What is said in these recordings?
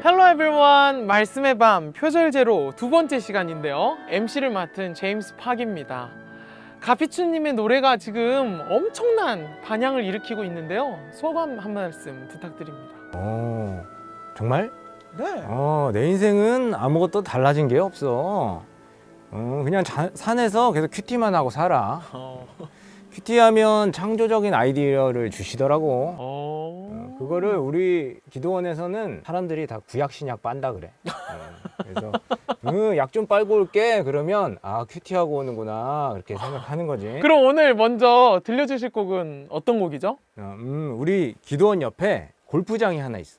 Hello everyone! 말씀의 밤 표절제로 두 번째 시간인데요. MC를 맡은 제임스 팍입니다. 가피추님의 노래가 지금 엄청난 반향을 일으키고 있는데요. 소감 한 말씀 부탁드립니다. 정말? 네. 내 인생은 아무것도 달라진 게 없어. 그냥 산에서 계속 큐티만 하고 살아. 큐티하면 창조적인 아이디어를 주시더라고. 그거를 우리 기도원에서는 사람들이 다 구약 신약 빤다 그래. 그래서 약 좀 빨고 올게 그러면 큐티하고 오는구나 그렇게 생각하는 거지. 그럼 오늘 먼저 들려주실 곡은 어떤 곡이죠? 우리 기도원 옆에 골프장이 하나 있어.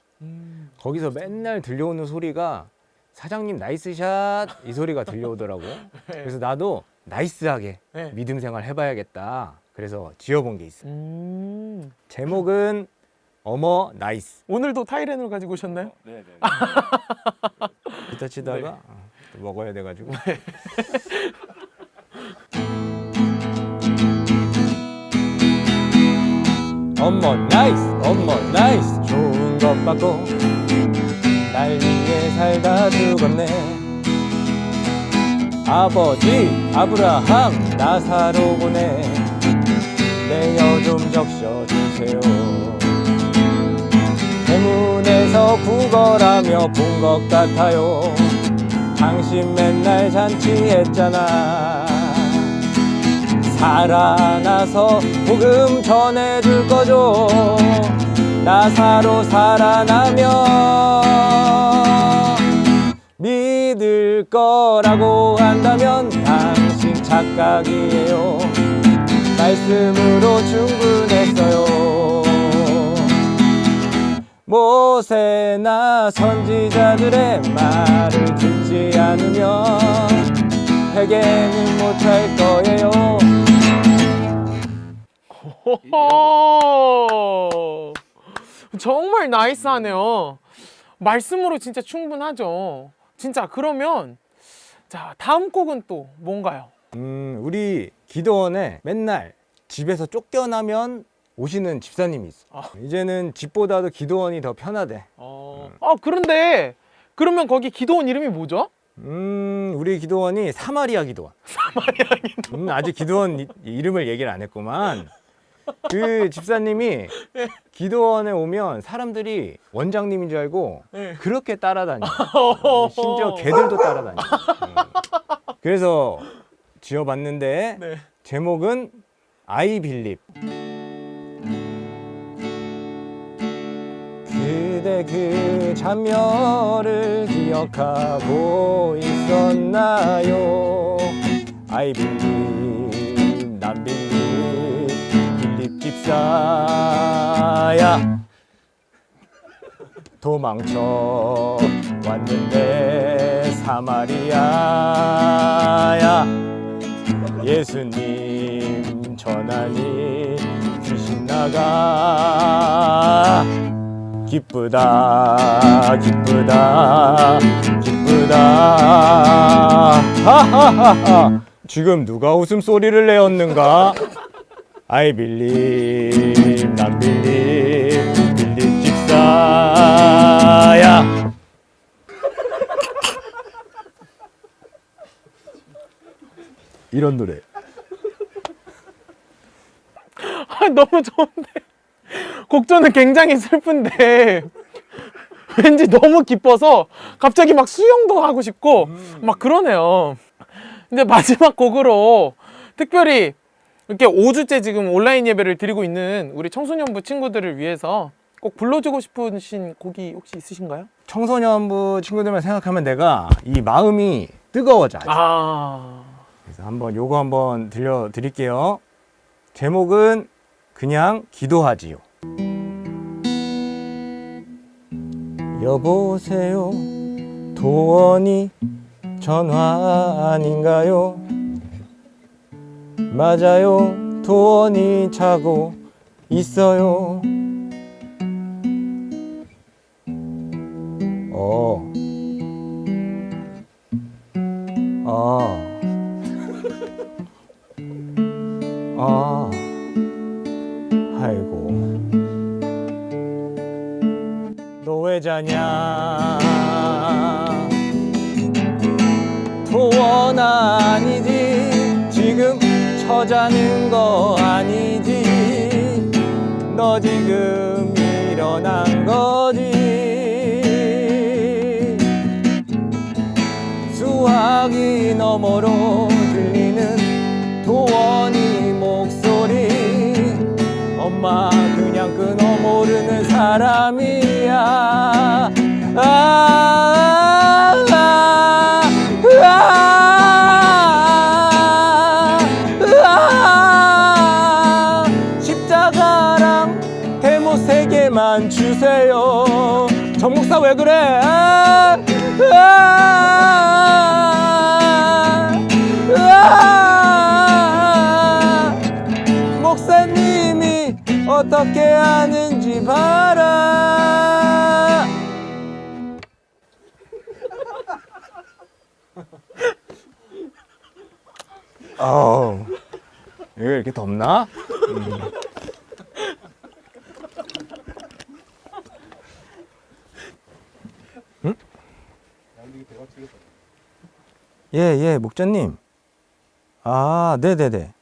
거기서 맨날 들려오는 소리가 사장님 나이스샷 이 소리가 들려오더라고. 그래서 나도 나이스하게 네. 믿음 생활 해봐야겠다. 그래서 지어본 게 있어. 제목은 어머 나이스. 오늘도 타이레놀 가지고 오셨나요? 네네. 기타 치다가 또 먹어야 돼가지고. 어머 나이스 좋은 것 받고 날 위해 살다 죽었네. 아버지 아브라함 나사로 보내 내 여 좀 적셔주세요. 대문에서 구걸하며 본 것 같아요. 당신 맨날 잔치했잖아. 살아나서 복음 전해줄 거죠. 나사로 살아나면 믿을 거라고 한다면 당신 착각이에요. 말씀으로 충분했어요. 모세나 선지자들의 말을 듣지 않으면 회개는 못할 거예요. 호호! 정말 나이스하네요. 말씀으로 진짜 충분하죠. 진짜 그러면 자 다음 곡은 또 뭔가요? 우리 기도원에 맨날 집에서 쫓겨나면 오시는 집사님이 있어. 이제는 집보다도 기도원이 더 편하대. 그런데 그러면 거기 기도원 이름이 뭐죠? 우리 기도원이 사마리아 기도원. 사마리아 기도원. 아직 기도원 이름을 얘기를 안 했구만. 그 집사님이 기도원에 오면 사람들이 원장님인 줄 알고 그렇게 따라다녀. 심지어 개들도 따라다녀. 그래서 지어봤는데 제목은 I Believe. 그대 그 자녀를 기억하고 있었나요? I believe, 난 believe, believe 집사야. 도망쳐 왔는데 사마리아야. 예수님 전하니 귀신 나가. 기쁘다 기쁘다 하하하하. 지금 누가 웃음소리를 내었는가? I believe 난 believe believe 집사야. 이런 노래. 너무 좋은데 곡조는 굉장히 슬픈데 왠지 너무 기뻐서 갑자기 막 수영도 하고 싶고 막 그러네요. 근데 마지막 곡으로 특별히 이렇게 5주째 지금 온라인 예배를 드리고 있는 우리 청소년부 친구들을 위해서 꼭 불러주고 싶으신 곡이 혹시 있으신가요? 청소년부 친구들만 생각하면 내가 이 마음이 뜨거워져. 그래서 요거 한번 들려드릴게요. 제목은 그냥 기도하지요. 여보세요, 도원이 전화 아닌가요? 맞아요, 도원이 자고 있어요. 아이고, 너 왜 후회자냐 도원 아니지 지금 처자는 거 아니지 너 지금 일어난 거지 수화기 너머로 들리는 도원이 목소리 엄마 그냥 끊어 모르는 사람이야 십자가랑 대모 3개만 주세요 정목사 왜 그래 목사님이 어떻게 하는지 봐라 이거 이렇게 덥나? 응? 예, 목자님. 아, 네네네.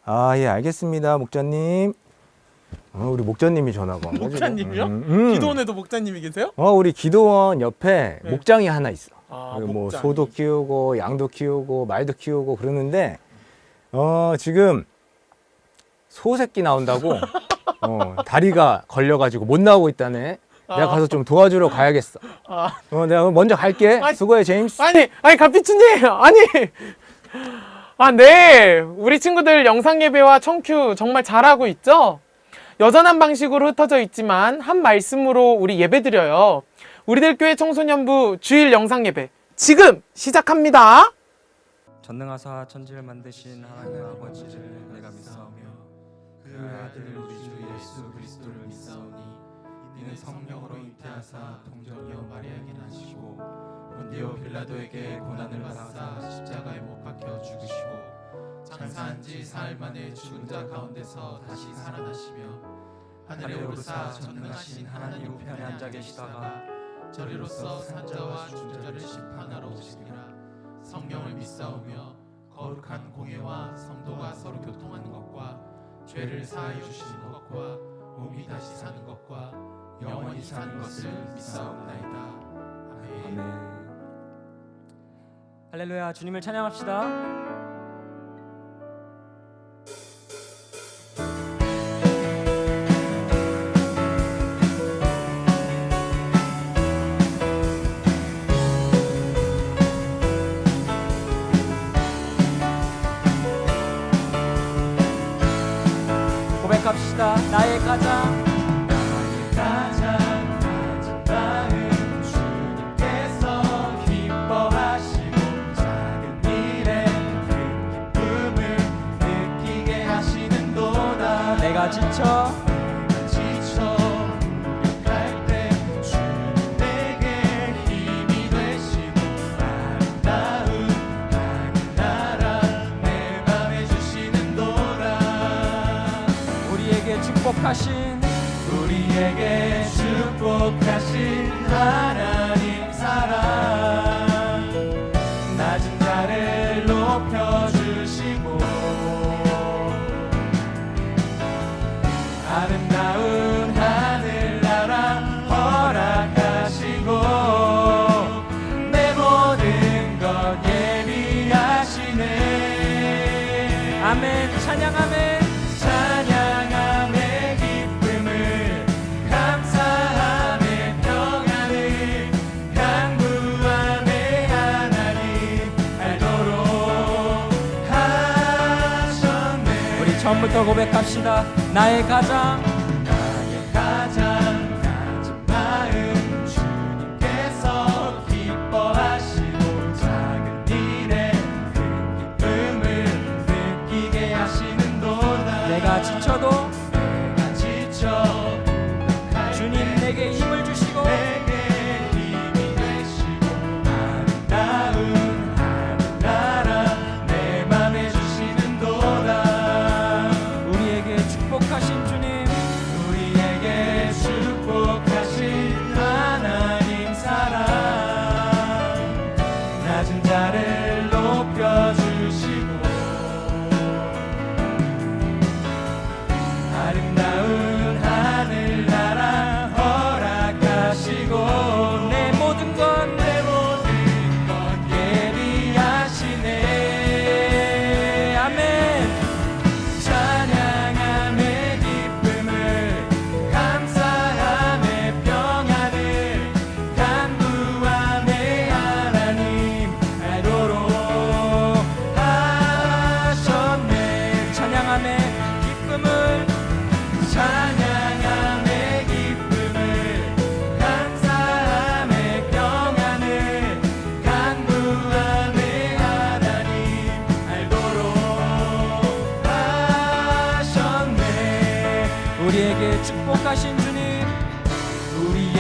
아, 예, 알겠습니다, 목자님. 우리 목자님이 전화가 온 거지. 목자님이요? 기도원에도 목자님이 계세요? 우리 기도원 옆에 네. 목장이 하나 있어. 아, 뭐 목장. 소도 키우고 양도 키우고 말도 키우고 그러는데 지금 소 새끼 나온다고 다리가 걸려가지고 못 나오고 있다네. 내가 가서 좀 도와주러 가야겠어. 내가 먼저 갈게. 아니, 수고해 제임스. 아니 가피추님 네 우리 친구들 영상 예배와 청큐 정말 잘하고 있죠? 여전한 방식으로 흩어져 있지만 한 말씀으로 우리 예배 드려요. 우리들 교회 청소년부 주일 영상 예배 지금 시작합니다. 전능하사 천지를 만드신 하나님 아버지를 내가 믿사오며 그 아들 우리 주 예수 그리스도를 믿사오니 이는 성령으로 잉태하사 동정이여 마리아에게 나시고 본디오 빌라도에게 고난을 받으사 십자가에 못 박혀 죽으시고 장사한 지 사흘 만에 죽은 자 가운데서 다시 살아나시며 하늘에 오르사 전능하신 하나님 우편에 앉아 계시다가 저리로서 산자와 중자를 심판하러 오시리라. 성령을 믿사오며 거룩한 공예와 성도가 서로 교통하는 것과 죄를 사하여 주시는 것과 몸이 다시 사는 것과 영원히 사는 것을 믿사옵나이다. 아멘. 할렐루야. 주님을 찬양합시다. 고백합시다. 나의 가장 마음 주님께서 기뻐하시고 작은 일에 큰 기쁨을 느끼게 하시는도다. 내가 지쳐 무력할 때 주님 내게 힘이 되시고 아름다운 하늘나라 내 맘에 주시는도다. 우리에게 축복하신 하나님 사랑 낮은 자를 높여주시고 아름다운 하늘나라 허락하시고 내 모든 것 예비하시네. 아멘. 찬양하네. 찬양함의 기쁨을 감사함의 평안을 강구함의 하나님 알도록 하셨네. 우리 처음부터 고백합시다. 나의 가장 가진 마음 주님께서 기뻐하시고 작은 일에 큰 기쁨을 느끼게 하시는도다. 내가 지쳐도 주님 내게 힘을 주시고 내게 힘이 되시고 아름다운 하늘나라 내 맘에 주시는도다. 우리에게 축복하신 주님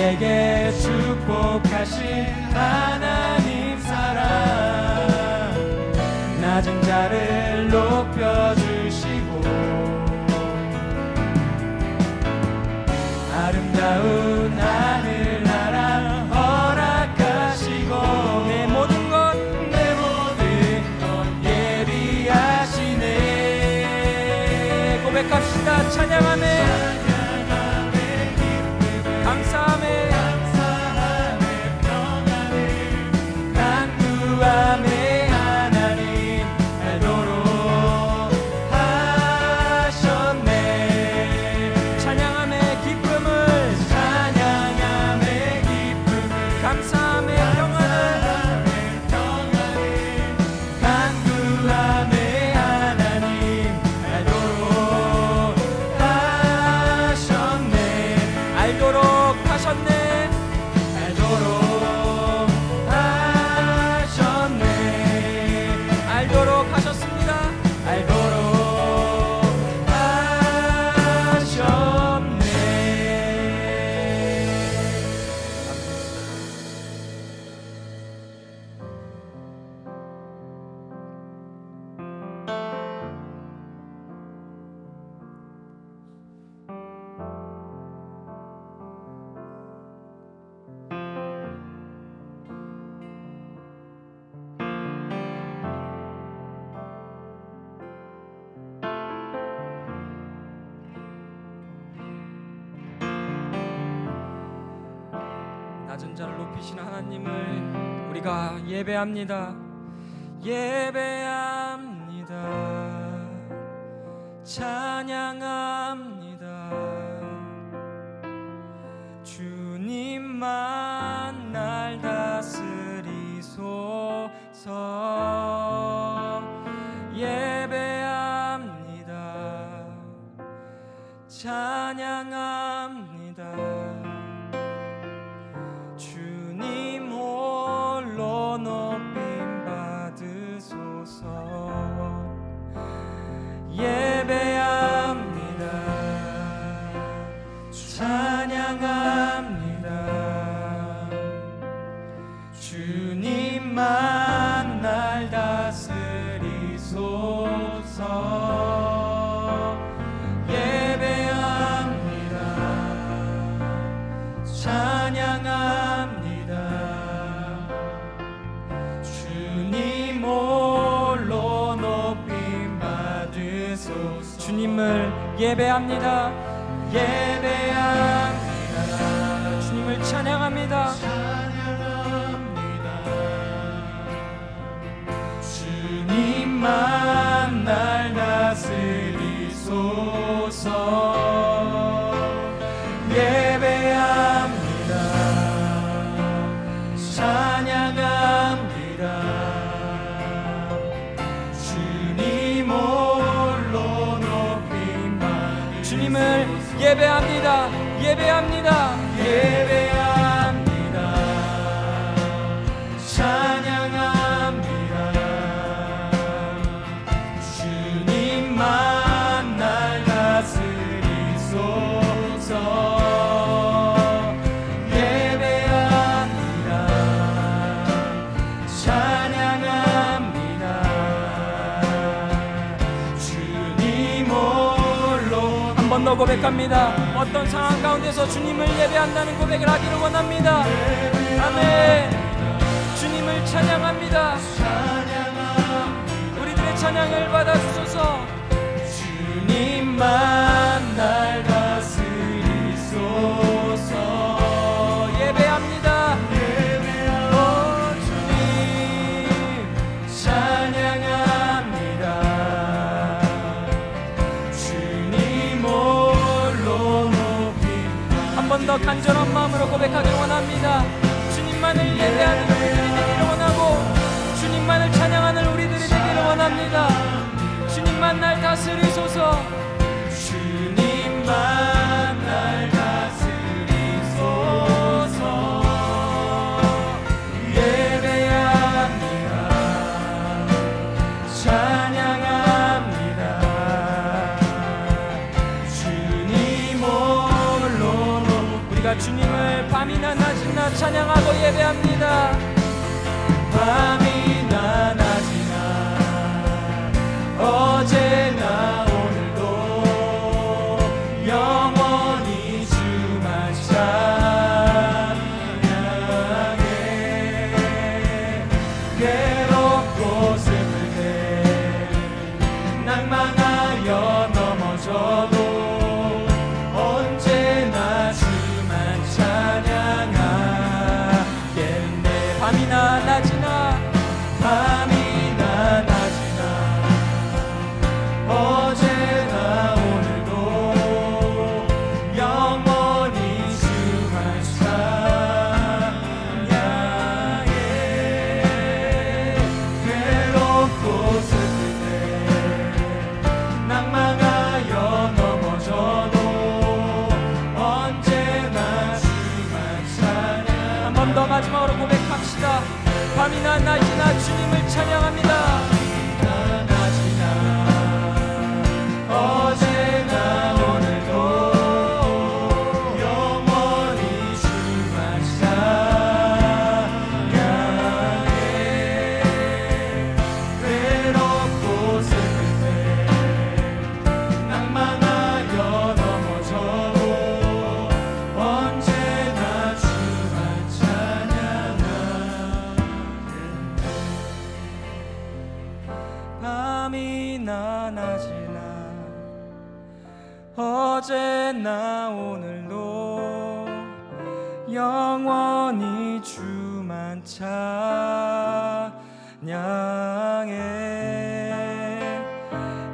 우리에게 축복하신 하나님 사랑, 낮은 자를 높여주시고 아름다운 하늘나라 허락하시고 내 모든 것 예비하시네. 고백합시다. 찬양하네, 감사하네, 간구하네. 하나님 알도록 하셨네. 찬양하네, 기쁨을 감사하네, 평안을 간구하네. 하나님 알도록 하셨네. 알도록 하셨네. 알도록 하셨습니다. 알도록 하셨네. 낮은 자를 높이신 하나님을 우리가 예배합니다. 예배합니다. 찬양합니다. 주님만 날 다스리소서. 예배합니다. 찬양합니다. 주님 홀로 높임 받으소서. 예배합니다. 찬양합니다. 주님만 날 다스리소서. 예배합니다. 찬양합니다. 주님 홀로 높임 받으소서. 주님을 예배합니다. 예배합니다. 주님을 찬양합니다. 주님만 날 다스리소서. 예배합니다. 찬양합니다. 주님 홀로 높임 받으소서. 주님을 예배합니다. 예배합니다. 예배합니다. 찬양합니다. 주님만 날 다스리소서. 예배합니다. 찬양합니다. 주님 홀로. 한 번 더 고백합니다. 어떤 상황 가운데서 주님을 예배한다는 고백을 하기를 원합니다. 아멘. 주님을 찬양합니다. 우리들의 찬양을 받아주소서. 주님만 날 다스리소서. 예배합니다. 오 주님 찬양합니다. 주님 홀로 높임. 한 번 더 간절한 마음으로 고백하길 원합니다. 주님만을 예배하는 우리들이 되기를 원하고, 주님만을 찬양하는 우리들이 되기를 원합니다. 주님만 날 다스리소서. 주님만 날 다스리소서. 예배합니다. 찬양합니다. 주님 홀로 우리가 주님을 밤이나 낮이나 찬양하고 예배합니다. 밤이나 낮이나 어제나 오늘도 영원히 주만 찬양해. 괴롭고 슬플 때 낭만하여 넘어져도 언제나 주만 찬양하겠네. 밤이나 낮이나 밤이나 낮이나 어제나 오늘도 영원히 주만 찬양해. 괴롭고 슬플 때 낭망하여 넘어져도 언제나 주만 찬양. 한 번 더 마지막으로 고백합시다. 밤이나 낮이나 주님을 찬양합니다. 밤이나 낮이나 어제나 오늘도 영원히 주만 찬양해. 괴롭고 슬플 때 낭만하여 넘어져도 언제나 주만 찬양하겠네. 밤이나 낮이나 어제나 오늘도 영원히 주만 찬양해.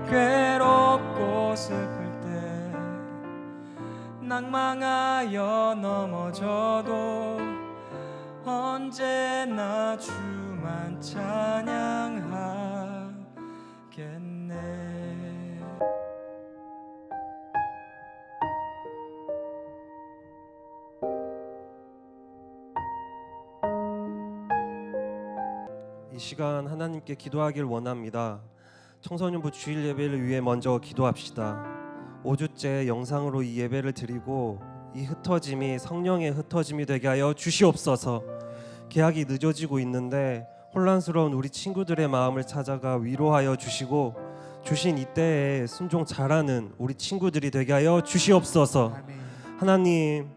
괴롭고 슬플 때 낭망하여 넘어져도 언제나 주만 찬양하겠네. 이 시간 하나님께 기도하길 원합니다. 청소년부 주일 예배를 위해 먼저 기도합시다. 5주째 영상으로 이 예배를 드리고 이 흩어짐이 성령의 흩어짐이 되게 하여 주시옵소서. 계약이 늦어지고 있는데 혼란스러운 우리 친구들의 마음을 찾아가 위로하여 주시고 주신 이때에 순종 잘하는 우리 친구들이 되게 하여 주시옵소서. 하나님,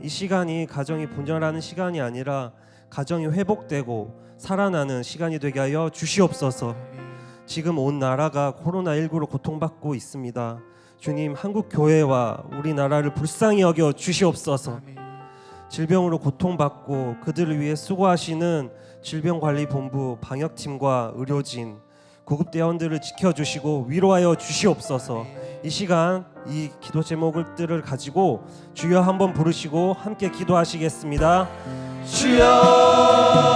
이 시간이 가정이 분열하는 시간이 아니라 가정이 회복되고 살아나는 시간이 되게 하여 주시옵소서. 지금 온 나라가 코로나19로 고통받고 있습니다. 주님, 한국 교회와 우리나라를 불쌍히 여겨 주시옵소서. 질병으로 고통받고 그들을 위해 수고하시는 질병관리본부 방역팀과 의료진, 구급대원들을 지켜주시고 위로하여 주시옵소서. 이 시간 이 기도 제목들을 가지고 주여 한번 부르시고 함께 기도하시겠습니다. 주여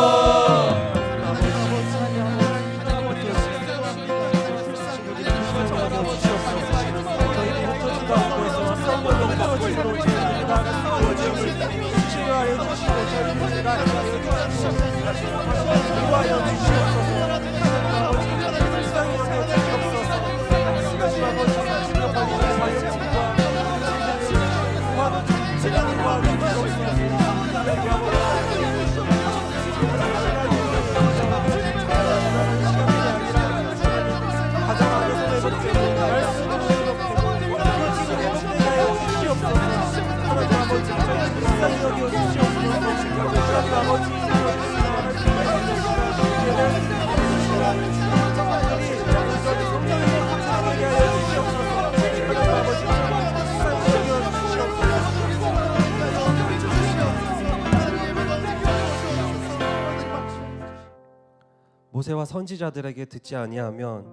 모세와 선지자들에게 듣지 아니하면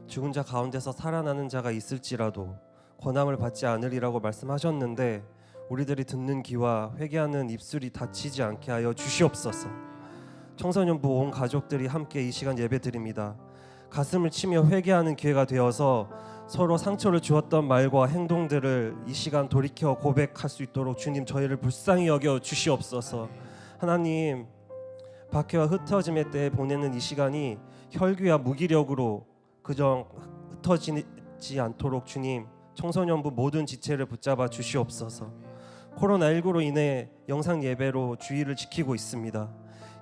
죽은 자 가운데서 살아나는 자가 있을지라도 권함을 받지 않으리라고 말씀하셨는데 우리들이 듣는 귀와 회개하는 입술이 닫히지 않게 하여 주시옵소서. 청소년부 온 가족들이 함께 이 시간 예배드립니다. 가슴을 치며 회개하는 기회가 되어서 서로 상처를 주었던 말과 행동들을 이 시간 돌이켜 고백할 수 있도록 주님 저희를 불쌍히 여겨 주시옵소서. 하나님, 박해와 흩어짐의 때에 보내는 이 시간이 혈기와 무기력으로 그저 흩어지지 않도록 주님 청소년부 모든 지체를 붙잡아 주시옵소서. 코로나19로 인해 영상 예배로 주의를 지키고 있습니다.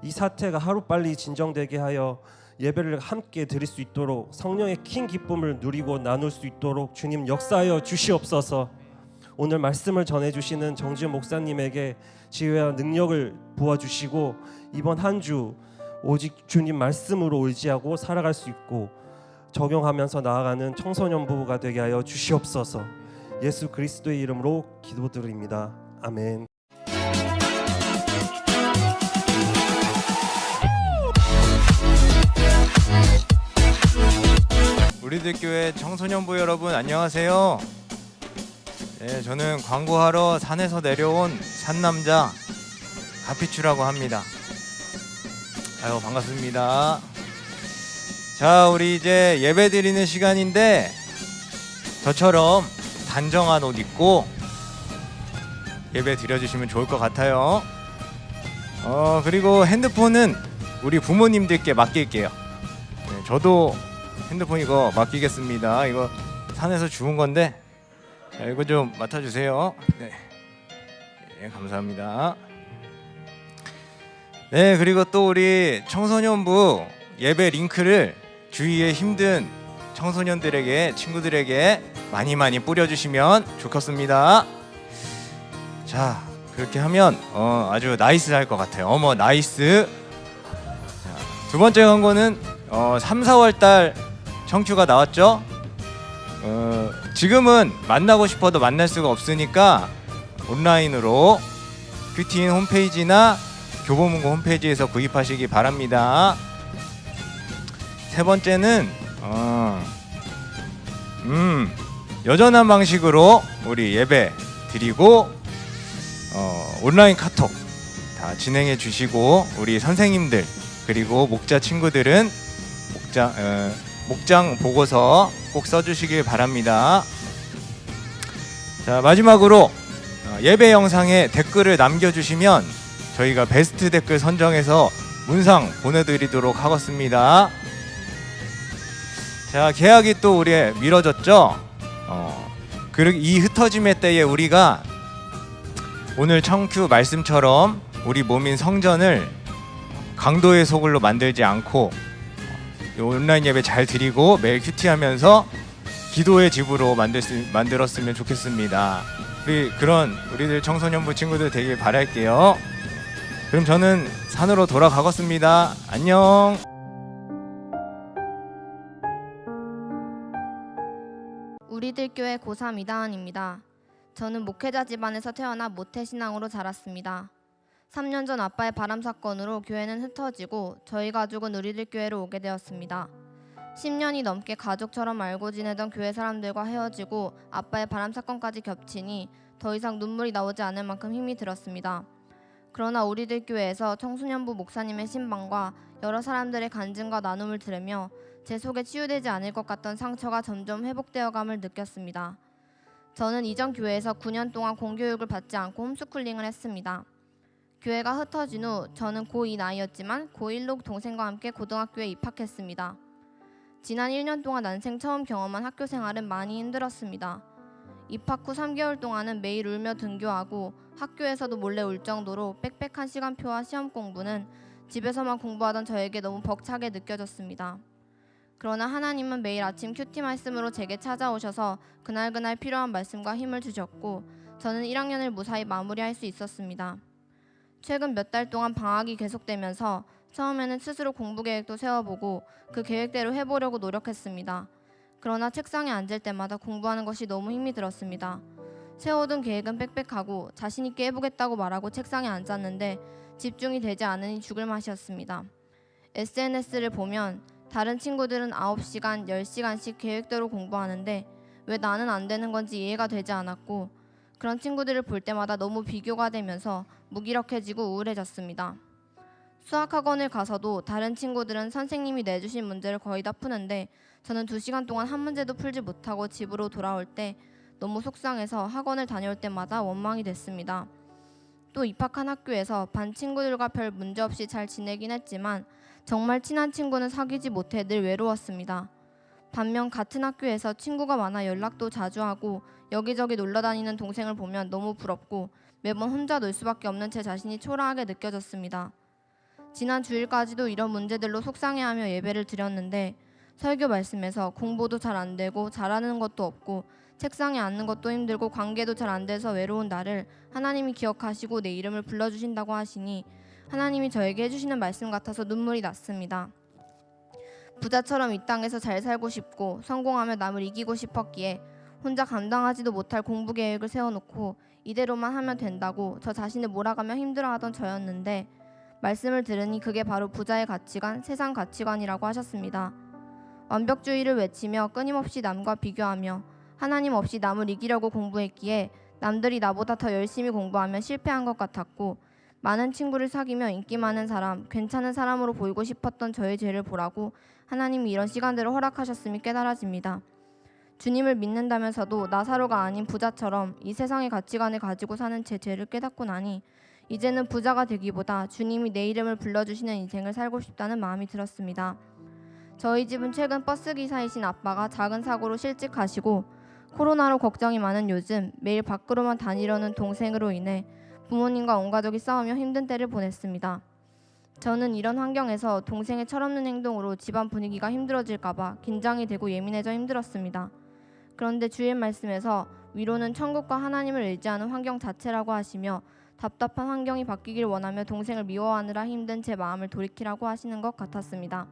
이 사태가 하루빨리 진정되게 하여 예배를 함께 드릴 수 있도록 성령의 큰 기쁨을 누리고 나눌 수 있도록 주님 역사하여 주시옵소서. 오늘 말씀을 전해주시는 정지훈 목사님에게 지혜와 능력을 부어주시고 이번 한 주 오직 주님 말씀으로 의지하고 살아갈 수 있고 적용하면서 나아가는 청소년부가 되게 하여 주시옵소서. 예수 그리스도의 이름으로 기도드립니다. 아멘. 우리들 교회 청소년부 여러분 안녕하세요. 네, 저는 광고하러 산에서 내려온 산남자 가피추라고 합니다. 아유 반갑습니다. 자, 우리 이제 예배 드리는 시간인데 저처럼 단정한 옷 입고 예배 드려주시면 좋을 것 같아요. 그리고 핸드폰은 우리 부모님들께 맡길게요. 네, 저도 핸드폰 이거 맡기겠습니다. 이거 산에서 주운 건데 이거 좀 맡아주세요. 네, 네 감사합니다. 네, 그리고 또 우리 청소년부 예배 링크를 주위에 힘든 청소년들에게, 친구들에게 많이 뿌려주시면 좋겠습니다. 자, 그렇게 하면 아주 나이스할 것 같아요. 어머 나이스. 자, 두 번째 광고는 3, 4월 달 청큐가 나왔죠. 지금은 만나고 싶어도 만날 수가 없으니까 온라인으로 큐티인 홈페이지나 교보문고 홈페이지에서 구입하시기 바랍니다. 세 번째는 여전한 방식으로 우리 예배 드리고 온라인 카톡 다 진행해 주시고 우리 선생님들 그리고 목자 친구들은 목장 보고서 꼭 써주시길 바랍니다. 자, 마지막으로 예배 영상에 댓글을 남겨주시면 저희가 베스트 댓글 선정해서 문상 보내드리도록 하겠습니다. 자, 계약이 또 우리 미뤄졌죠. 이 흩어짐의 때에 우리가 오늘 청큐 말씀처럼 우리 몸인 성전을 강도의 소굴로 만들지 않고 온라인 예배 잘 드리고 매일 큐티하면서 기도의 집으로 만들었으면 좋겠습니다. 우리들 청소년부 친구들 되길 바랄게요. 그럼 저는 산으로 돌아가겠습니다. 안녕. 우리들 교회 고3 이다은입니다. 저는 목회자 집안에서 태어나 모태신앙으로 자랐습니다. 3년 전 아빠의 바람 사건으로 교회는 흩어지고 저희 가족은 우리들 교회로 오게 되었습니다. 10년이 넘게 가족처럼 알고 지내던 교회 사람들과 헤어지고 아빠의 바람 사건까지 겹치니 더 이상 눈물이 나오지 않을 만큼 힘이 들었습니다. 그러나 우리들 교회에서 청소년부 목사님의 신방과 여러 사람들의 간증과 나눔을 들으며 제 속에 치유되지 않을 것 같던 상처가 점점 회복되어감을 느꼈습니다. 저는 이전 교회에서 9년 동안 공교육을 받지 않고 홈스쿨링을 했습니다. 교회가 흩어진 후 저는 고2 나이였지만 고1로 동생과 함께 고등학교에 입학했습니다. 지난 1년 동안 난생 처음 경험한 학교 생활은 많이 힘들었습니다. 입학 후 3개월 동안은 매일 울며 등교하고 학교에서도 몰래 울 정도로 빽빽한 시간표와 시험 공부는 집에서만 공부하던 저에게 너무 벅차게 느껴졌습니다. 그러나 하나님은 매일 아침 큐티 말씀으로 제게 찾아오셔서 그날 필요한 말씀과 힘을 주셨고 저는 1학년을 무사히 마무리할 수 있었습니다. 최근 몇 달 동안 방학이 계속되면서 처음에는 스스로 공부 계획도 세워보고 그 계획대로 해보려고 노력했습니다. 그러나 책상에 앉을 때마다 공부하는 것이 너무 힘이 들었습니다. 세워둔 계획은 빽빽하고 자신 있게 해보겠다고 말하고 책상에 앉았는데 집중이 되지 않으니 죽을 맛이었습니다. SNS를 보면 다른 친구들은 9시간, 10시간씩 계획대로 공부하는데 왜 나는 안 되는 건지 이해가 되지 않았고 그런 친구들을 볼 때마다 너무 비교가 되면서 무기력해지고 우울해졌습니다. 수학학원을 가서도 다른 친구들은 선생님이 내주신 문제를 거의 다 푸는데 저는 2시간 동안 한 문제도 풀지 못하고 집으로 돌아올 때 너무 속상해서 학원을 다녀올 때마다 원망이 됐습니다. 또 입학한 학교에서 반 친구들과 별 문제 없이 잘 지내긴 했지만 정말 친한 친구는 사귀지 못해 늘 외로웠습니다. 반면 같은 학교에서 친구가 많아 연락도 자주 하고 여기저기 놀러 다니는 동생을 보면 너무 부럽고 매번 혼자 놀 수밖에 없는 제 자신이 초라하게 느껴졌습니다. 지난 주일까지도 이런 문제들로 속상해하며 예배를 드렸는데 설교 말씀에서 공부도 잘 안 되고 잘하는 것도 없고 책상에 앉는 것도 힘들고 관계도 잘 안 돼서 외로운 나를 하나님이 기억하시고 내 이름을 불러주신다고 하시니 하나님이 저에게 해주시는 말씀 같아서 눈물이 났습니다. 부자처럼 이 땅에서 잘 살고 싶고 성공하며 남을 이기고 싶었기에 혼자 감당하지도 못할 공부 계획을 세워놓고 이대로만 하면 된다고 저 자신을 몰아가며 힘들어하던 저였는데 말씀을 들으니 그게 바로 부자의 가치관, 세상 가치관이라고 하셨습니다. 완벽주의를 외치며 끊임없이 남과 비교하며 하나님 없이 남을 이기려고 공부했기에 남들이 나보다 더 열심히 공부하면 실패한 것 같았고 많은 친구를 사귀며 인기 많은 사람, 괜찮은 사람으로 보이고 싶었던 저의 죄를 보라고 하나님이 이런 시간들을 허락하셨음이 깨달아집니다. 주님을 믿는다면서도 나사로가 아닌 부자처럼 이 세상의 가치관을 가지고 사는 제 죄를 깨닫고 나니 이제는 부자가 되기보다 주님이 내 이름을 불러주시는 인생을 살고 싶다는 마음이 들었습니다. 저희 집은 최근 버스기사이신 아빠가 작은 사고로 실직하시고 코로나로 걱정이 많은 요즘 매일 밖으로만 다니려는 동생으로 인해 부모님과 온 가족이 싸우며 힘든 때를 보냈습니다. 저는 이런 환경에서 동생의 철없는 행동으로 집안 분위기가 힘들어질까봐 긴장이 되고 예민해져 힘들었습니다. 그런데 주일 말씀에서 위로는 천국과 하나님을 의지하는 환경 자체라고 하시며 답답한 환경이 바뀌길 원하며 동생을 미워하느라 힘든 제 마음을 돌이키라고 하시는 것 같았습니다.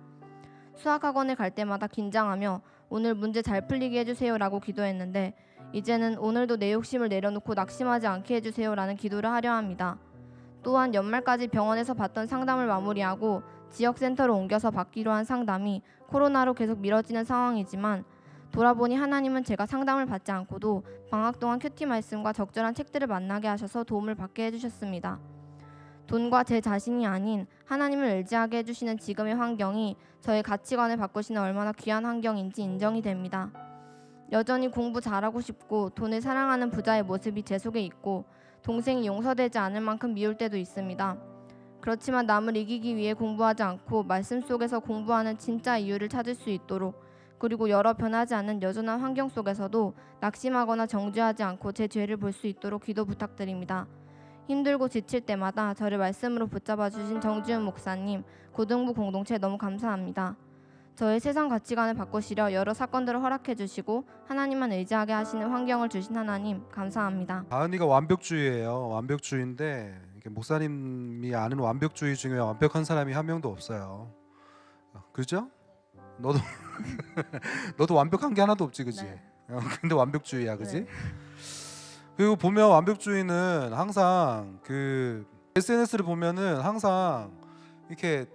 수학학원에 갈 때마다 긴장하며 오늘 문제 잘 풀리게 해주세요라고 기도했는데 이제는 오늘도 내 욕심을 내려놓고 낙심하지 않게 해주세요라는 기도를 하려 합니다. 또한 연말까지 병원에서 받던 상담을 마무리하고 지역센터로 옮겨서 받기로 한 상담이 코로나로 계속 미뤄지는 상황이지만 돌아보니 하나님은 제가 상담을 받지 않고도 방학 동안 큐티 말씀과 적절한 책들을 만나게 하셔서 도움을 받게 해주셨습니다. 돈과 제 자신이 아닌 하나님을 의지하게 해주시는 지금의 환경이 저의 가치관을 바꾸시는 얼마나 귀한 환경인지 인정이 됩니다. 여전히 공부 잘하고 싶고 돈을 사랑하는 부자의 모습이 제 속에 있고 동생이 용서되지 않을 만큼 미울 때도 있습니다. 그렇지만 남을 이기기 위해 공부하지 않고 말씀 속에서 공부하는 진짜 이유를 찾을 수 있도록 그리고 여러 변하지 않는 여전한 환경 속에서도 낙심하거나 정죄하지 않고 제 죄를 볼 수 있도록 기도 부탁드립니다. 힘들고 지칠 때마다 저를 말씀으로 붙잡아 주신 정지훈 목사님, 고등부 공동체 너무 감사합니다. 저의 세상 가치관을 바꾸시려 여러 사건들을 허락해 주시고 하나님만 의지하게 하시는 환경을 주신 하나님 감사합니다. 다은이가 완벽주의예요. 완벽주의인데 이게 목사님이 아는 완벽주의 중에 완벽한 사람이 한 명도 없어요. 그렇죠? 너도 너도 완벽한 게 하나도 없지, 그지? 네. 근데 완벽주의야, 그지? 네. 그리고 보면 완벽주의는 항상 그 SNS를 보면은 항상 이렇게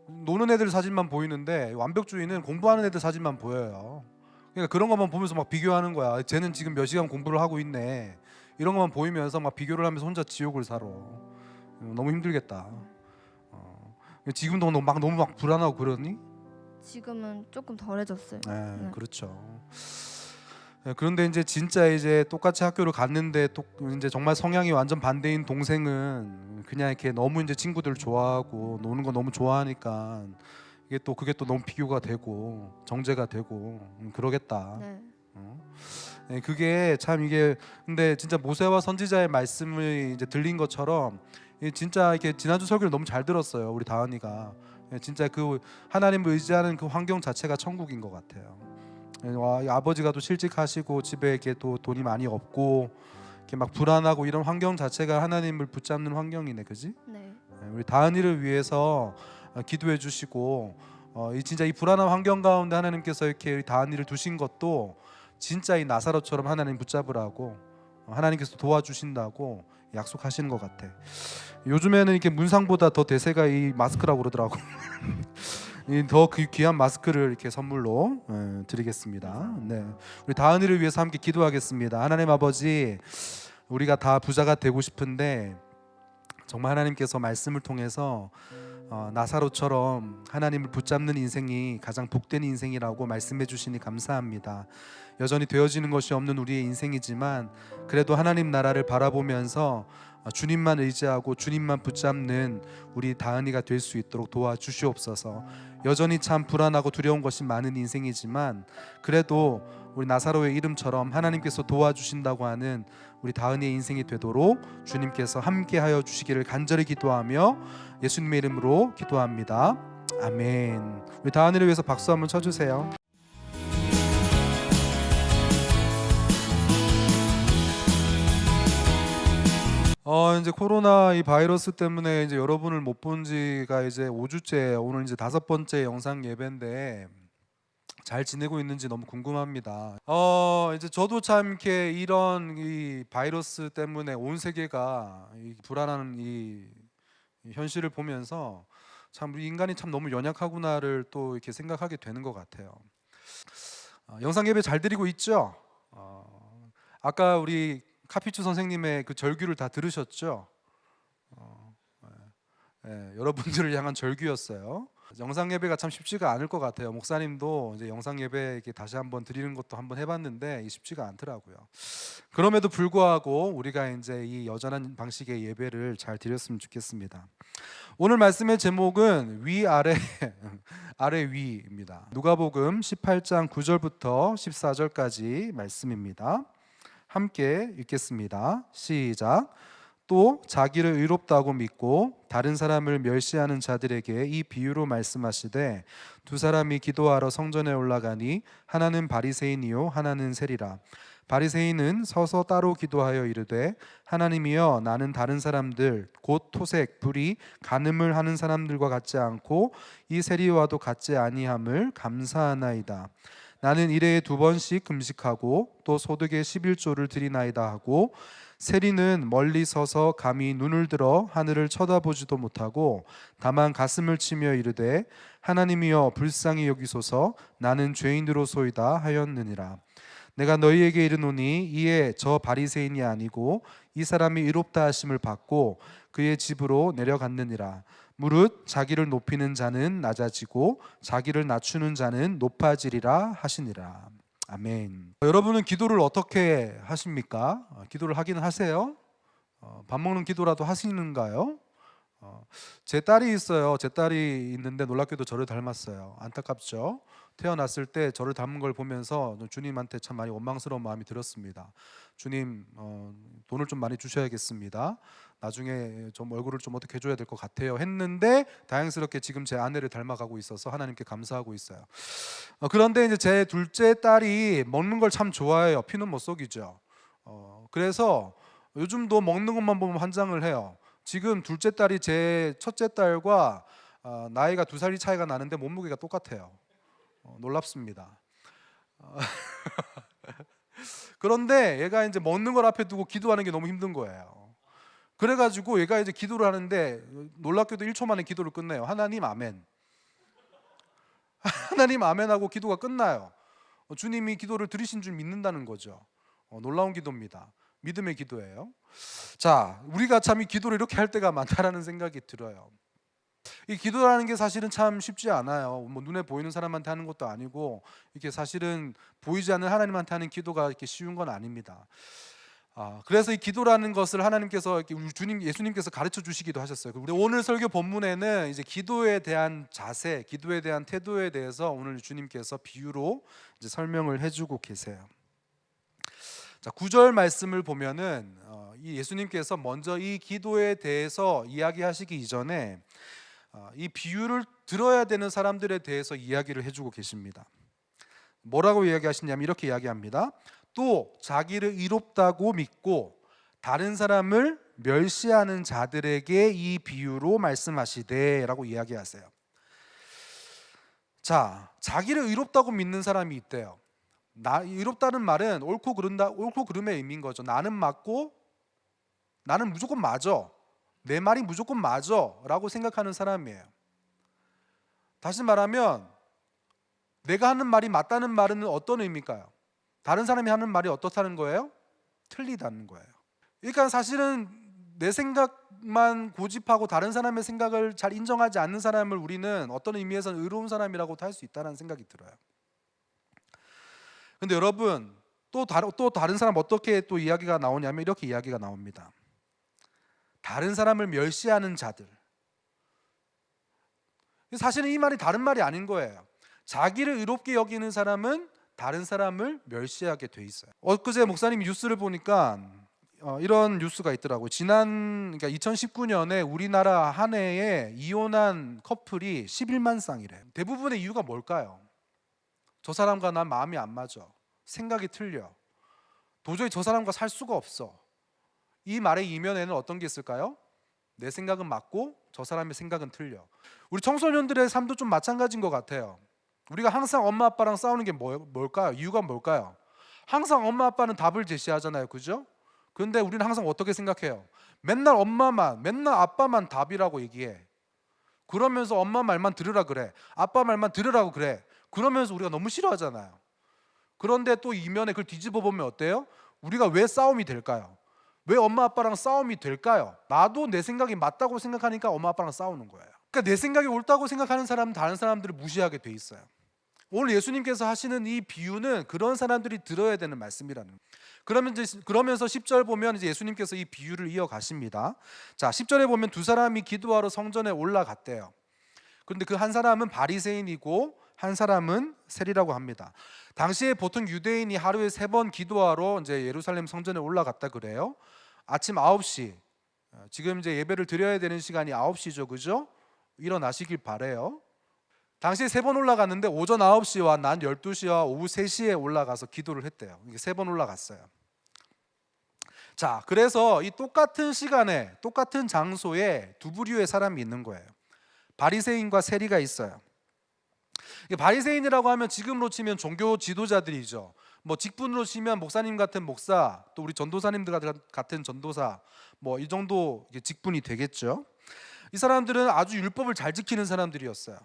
노는 애들 사진만 보이는데 완벽주의는 공부하는 애들 사진만 보여요. 그러니까 그런 것만 보면서 막 비교하는 거야. 쟤는 지금 몇 시간 공부를 하고 있네. 이런 것만 보이면서 막 비교를 하면서 혼자 지옥을 살아. 너무 힘들겠다. 지금도 너무 막 불안하고 그러니? 지금은 조금 덜해졌어요. 네. 그렇죠. 그런데 이제 똑같이 학교를 갔는데 또 이제 정말 성향이 완전 반대인 동생은 그냥 이렇게 너무 이제 친구들 좋아하고 노는 거 너무 좋아하니까 그게 또 너무 비교가 되고 정죄가 되고 그러겠다. 네. 네, 그게 참 이게 근데 진짜 모세와 선지자의 말씀을 이제 들린 것처럼 진짜 이렇게 지난주 설교를 너무 잘 들었어요. 우리 다은이가 진짜 그 하나님을 의지하는 그 환경 자체가 천국인 것 같아요. 와, 아버지가 또 실직하시고 집에 이렇게 또 돈이 많이 없고 이렇게 막 불안하고 이런 환경 자체가 하나님을 붙잡는 환경이네, 그지? 네. 우리 다은이를 위해서 기도해 주시고 진짜 이 불안한 환경 가운데 하나님께서 이렇게 다은이를 두신 것도 진짜 이 나사로처럼 하나님 붙잡으라고 하나님께서 도와주신다고 약속하시는 것 같아. 요즘에는 이렇게 문상보다 더 대세가 이 마스크라고 그러더라고. 더 귀한 마스크를 이렇게 선물로 드리겠습니다. 네, 우리 다은이를 위해서 함께 기도하겠습니다. 하나님 아버지, 우리가 다 부자가 되고 싶은데 정말 하나님께서 말씀을 통해서 나사로처럼 하나님을 붙잡는 인생이 가장 복된 인생이라고 말씀해 주시니 감사합니다. 여전히 되어지는 것이 없는 우리의 인생이지만 그래도 하나님 나라를 바라보면서 주님만 의지하고 주님만 붙잡는 우리 다은이가 될 수 있도록 도와주시옵소서. 여전히 참 불안하고 두려운 것이 많은 인생이지만 그래도 우리 나사로의 이름처럼 하나님께서 도와주신다고 하는 우리 다은이의 인생이 되도록 주님께서 함께하여 주시기를 간절히 기도하며 예수님의 이름으로 기도합니다. 아멘. 우리 다은이를 위해서 박수 한번 쳐주세요. 이제 코로나 이 바이러스 때문에 이제 여러분을 못 본 지가 이제 5주째, 오늘 이제 5번째 영상 예배인데 잘 지내고 있는지 너무 궁금합니다. 이제 저도 참 이렇게 이런 이 바이러스 때문에 온 세계가 이 불안한 이 현실을 보면서 참 우리 인간이 참 너무 연약하구나를 또 이렇게 생각하게 되는 것 같아요. 영상 예배 잘 드리고 있죠? 아까 우리 카피추 선생님의 그 절규를 다 들으셨죠? 여러분들을 향한 절규였어요. 영상 예배가 참 쉽지가 않을 것 같아요. 목사님도 이제 영상 예배 이렇게 다시 한번 드리는 것도 한번 해봤는데 쉽지가 않더라고요. 그럼에도 불구하고 우리가 이제 이 여전한 방식의 예배를 잘 드렸으면 좋겠습니다. 오늘 말씀의 제목은 위아래 아래 위입니다. 누가복음 18장 9절부터 14절까지 말씀입니다. 함께 읽겠습니다. 시작. 또 자기를 의롭다고 믿고 다른 사람을 멸시하는 자들에게 이 비유로 말씀하시되 두 사람이 기도하러 성전에 올라가니 하나는 바리새인이요 하나는 세리라. 바리새인은 서서 따로 기도하여 이르되 하나님이여 나는 다른 사람들 곧 토색, 불의, 간음을 하는 사람들과 같지 않고 이 세리와도 같지 아니함을 감사하나이다. 나는 일해에 2번씩 금식하고 또 소득의 11조를 드리나이다 하고 세리는 멀리 서서 감히 눈을 들어 하늘을 쳐다보지도 못하고 다만 가슴을 치며 이르되 하나님이여 불쌍히 여기소서 나는 죄인으로소이다 하였느니라. 내가 너희에게 이르노니 이에 저 바리새인이 아니고 이 사람이 의롭다 하심을 받고 그의 집으로 내려갔느니라. 무릇 자기를 높이는 자는 낮아지고 자기를 낮추는 자는 높아지리라 하시니라. 아멘. 여러분은 기도를 어떻게 하십니까? 기도를 하긴 하세요? 밥 먹는 기도라도 하시는가요? 제 딸이 있어요. 제 딸이 있는데 놀랍게도 저를 닮았어요. 안타깝죠? 태어났을 때 저를 닮은 걸 보면서 주님한테 참 많이 원망스러운 마음이 들었습니다. 주님, 돈을 좀 많이 주셔야겠습니다. 나중에 좀 얼굴을 좀 어떻게 해줘야 될 것 같아요 했는데 다행스럽게 지금 제 아내를 닮아가고 있어서 하나님께 감사하고 있어요. 그런데 이제 제 둘째 딸이 먹는 걸 참 좋아해요. 피는 못 속이죠. 그래서 요즘도 먹는 것만 보면 환장을 해요. 지금 둘째 딸이 제 첫째 딸과 나이가 2살이 차이가 나는데 몸무게가 똑같아요. 놀랍습니다. 그런데 얘가 이제 먹는 걸 앞에 두고 기도하는 게 너무 힘든 거예요. 그래가지고 얘가 이제 기도를 하는데 놀랍게도 1초 만에 기도를 끝내요. 하나님 아멘. 하나님 아멘 하고 기도가 끝나요. 주님이 기도를 들으신 줄 믿는다는 거죠. 놀라운 기도입니다. 믿음의 기도예요. 자, 우리가 참 이 기도를 이렇게 할 때가 많다라는 생각이 들어요. 이 기도라는 게 사실은 참 쉽지 않아요. 뭐 눈에 보이는 사람한테 하는 것도 아니고 이렇게 사실은 보이지 않는 하나님한테 하는 기도가 이렇게 쉬운 건 아닙니다. 그래서 이 기도라는 것을 하나님께서 우리 주님 예수님께서 가르쳐 주시기도 하셨어요. 우리 오늘 설교 본문에는 이제 기도에 대한 자세, 기도에 대한 태도에 대해서 오늘 주님께서 비유로 이제 설명을 해주고 계세요. 자, 9절 말씀을 보면은 이 예수님께서 먼저 이 기도에 대해서 이야기하시기 이전에 이 비유를 들어야 되는 사람들에 대해서 이야기를 해주고 계십니다. 뭐라고 이야기하시냐면 이렇게 이야기합니다. 또 자기를 의롭다고 믿고 다른 사람을 멸시하는 자들에게 이 비유로 말씀하시되 라고 이야기하세요. 자, 자기를 의롭다고 믿는 사람이 있대요. 의롭다는 말은 옳고 그름의 의미인 거죠. 나는 맞고 나는 무조건 맞아, 내 말이 무조건 맞아 라고 생각하는 사람이에요. 다시 말하면 내가 하는 말이 맞다는 말은 어떤 의미일까요? 다른 사람이 하는 말이 어떻다는 거예요? 틀리다는 거예요. 그러니까 사실은 내 생각만 고집하고 다른 사람의 생각을 잘 인정하지 않는 사람을 우리는 어떤 의미에서는 의로운 사람이라고도 할 수 있다는 생각이 들어요. 근데 여러분 또 다른 사람 어떻게 또 이야기가 나오냐면 이렇게 이야기가 나옵니다. 다른 사람을 멸시하는 자들. 사실은 이 말이 다른 말이 아닌 거예요. 자기를 의롭게 여기는 사람은 다른 사람을 멸시하게 돼 있어요. 엊그제 목사님 뉴스를 보니까 이런 뉴스가 있더라고요. 그러니까 2019년에 우리나라 한 해에 이혼한 커플이 11만 쌍이래요. 대부분의 이유가 뭘까요? 저 사람과 난 마음이 안 맞아. 생각이 틀려. 도저히 저 사람과 살 수가 없어. 이 말의 이면에는 어떤 게 있을까요? 내 생각은 맞고 저 사람의 생각은 틀려. 우리 청소년들의 삶도 좀 마찬가지인 것 같아요. 우리가 항상 엄마 아빠랑 싸우는 게 뭘까요? 이유가 뭘까요? 항상 엄마 아빠는 답을 제시하잖아요. 그죠? 그런데 우리는 항상 어떻게 생각해요? 맨날 엄마만, 맨날 아빠만 답이라고 얘기해. 그러면서 엄마 말만 들으라 그래. 아빠 말만 들으라고 그래. 그러면서 우리가 너무 싫어하잖아요. 그런데 또 이면에 그걸 뒤집어 보면 어때요? 우리가 왜 싸움이 될까요? 왜 엄마 아빠랑 싸움이 될까요? 나도 내 생각이 맞다고 생각하니까 엄마 아빠랑 싸우는 거예요. 그러니까 내 생각이 옳다고 생각하는 사람은 다른 사람들을 무시하게 돼 있어요. 오늘 예수님께서 하시는 이 비유는 그런 사람들이 들어야 되는 말씀이라는 거예요. 그러면서 10절 보면 이제 예수님께서 이 비유를 이어가십니다. 자, 10절에 보면 두 사람이 기도하러 성전에 올라갔대요. 그런데 그 한 사람은 바리새인이고 한 사람은 세리라고 합니다. 당시에 보통 유대인이 하루에 3번 기도하러 이제 예루살렘 성전에 올라갔다 그래요. 아침 9시, 지금 이제 예배를 드려야 되는 시간이 9시죠, 그죠? 일어나시길 바래요. 당시에 3번 올라갔는데 오전 9시와 낮 12시와 오후 3시에 올라가서 기도를 했대요. 이게 3번 올라갔어요. 자, 그래서 이 똑같은 시간에 똑같은 장소에 두 부류의 사람이 있는 거예요. 바리새인과 세리가 있어요. 바리새인이라고 하면 지금으로 치면 종교 지도자들이죠. 뭐 직분으로 치면 목사님 같은 목사, 또 우리 전도사님들 같은 전도사, 뭐 이 정도 직분이 되겠죠. 이 사람들은 아주 율법을 잘 지키는 사람들이었어요.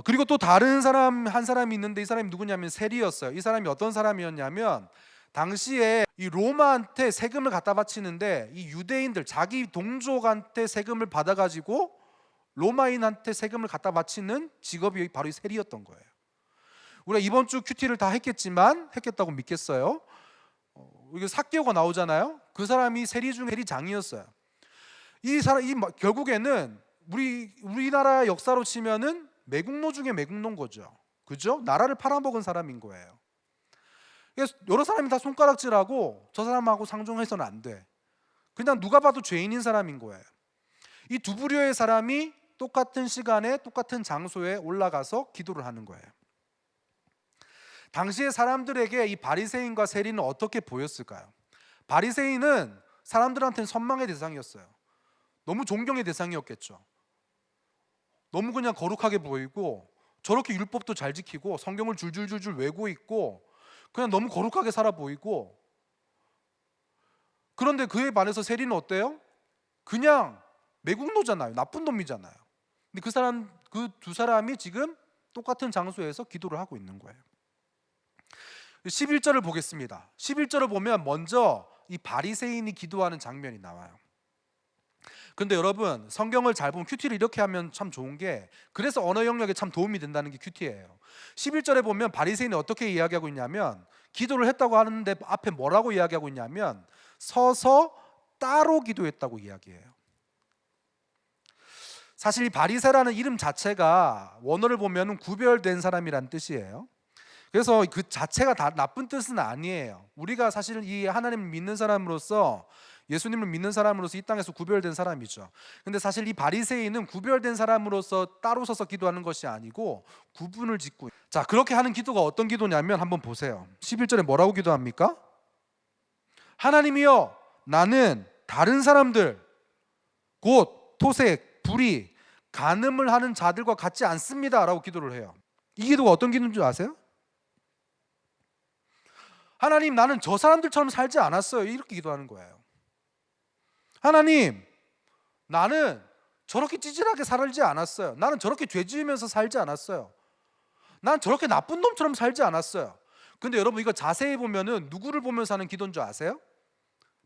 그리고 또 다른 사람 한 사람이 있는데 이 사람이 누구냐면 세리였어요. 이 사람이 어떤 사람이었냐면 당시에 이 로마한테 세금을 갖다 바치는데 이 유대인들 자기 동족한테 세금을 받아가지고 로마인한테 세금을 갖다 바치는 직업이 바로 이 세리였던 거예요. 우리가 이번 주 큐티를 다 했겠다고 믿겠어요. 이게 삭개오가 나오잖아요. 그 사람이 세리 중에 세리장이었어요. 이 결국에는 우리나라 역사로 치면은 매국노 중에 매국노인 거죠. 그죠? 나라를 팔아먹은 사람인 거예요. 그래서 여러 사람이 다 손가락질하고 저 사람하고 상종해서는 안 돼. 그냥 누가 봐도 죄인인 사람인 거예요. 이 두 부류의 사람이 똑같은 시간에 똑같은 장소에 올라가서 기도를 하는 거예요. 당시의 사람들에게 이 바리새인과 세리는 어떻게 보였을까요? 바리새인은 사람들한테는 선망의 대상이었어요. 너무 존경의 대상이었겠죠. 너무 그냥 거룩하게 보이고 저렇게 율법도 잘 지키고 성경을 줄줄줄줄 외고 있고 그냥 너무 거룩하게 살아 보이고, 그런데 그에 반해서 세리는 어때요? 그냥 매국노잖아요. 나쁜 놈이잖아요. 근데 그 두 사람이 지금 똑같은 장소에서 기도를 하고 있는 거예요. 11절을 보겠습니다. 11절을 보면 먼저 이 바리새인이 기도하는 장면이 나와요. 근데 여러분, 성경을 잘 보면 큐티를 이렇게 하면 참 좋은 게, 그래서 언어 영역에 참 도움이 된다는 게 큐티예요. 11절에 보면 바리새인이 어떻게 이야기하고 있냐면, 기도를 했다고 하는데 앞에 뭐라고 이야기하고 있냐면 서서 따로 기도했다고 이야기해요. 사실 이 바리새라는 이름 자체가 원어를 보면 구별된 사람이란 뜻이에요. 그래서 그 자체가 다 나쁜 뜻은 아니에요. 우리가 사실 이 하나님을 믿는 사람으로서, 예수님을 믿는 사람으로서 이 땅에서 구별된 사람이죠. 근데 사실 이 바리새인은 구별된 사람으로서 따로 서서 기도하는 것이 아니고 구분을 짓고, 자, 그렇게 하는 기도가 어떤 기도냐면 한번 보세요. 11절에 뭐라고 기도합니까? 하나님이여, 나는 다른 사람들, 곧 토색, 불의, 간음을 하는 자들과 같지 않습니다 라고 기도를 해요. 이 기도가 어떤 기도인 줄 아세요? 하나님, 나는 저 사람들처럼 살지 않았어요. 이렇게 기도하는 거예요. 하나님, 나는 저렇게 찌질하게 살지 않았어요. 나는 저렇게 죄 지으면서 살지 않았어요. 나는 저렇게 나쁜 놈처럼 살지 않았어요. 근데 여러분, 이거 자세히 보면은 누구를 보면서 하는 기도인 줄 아세요?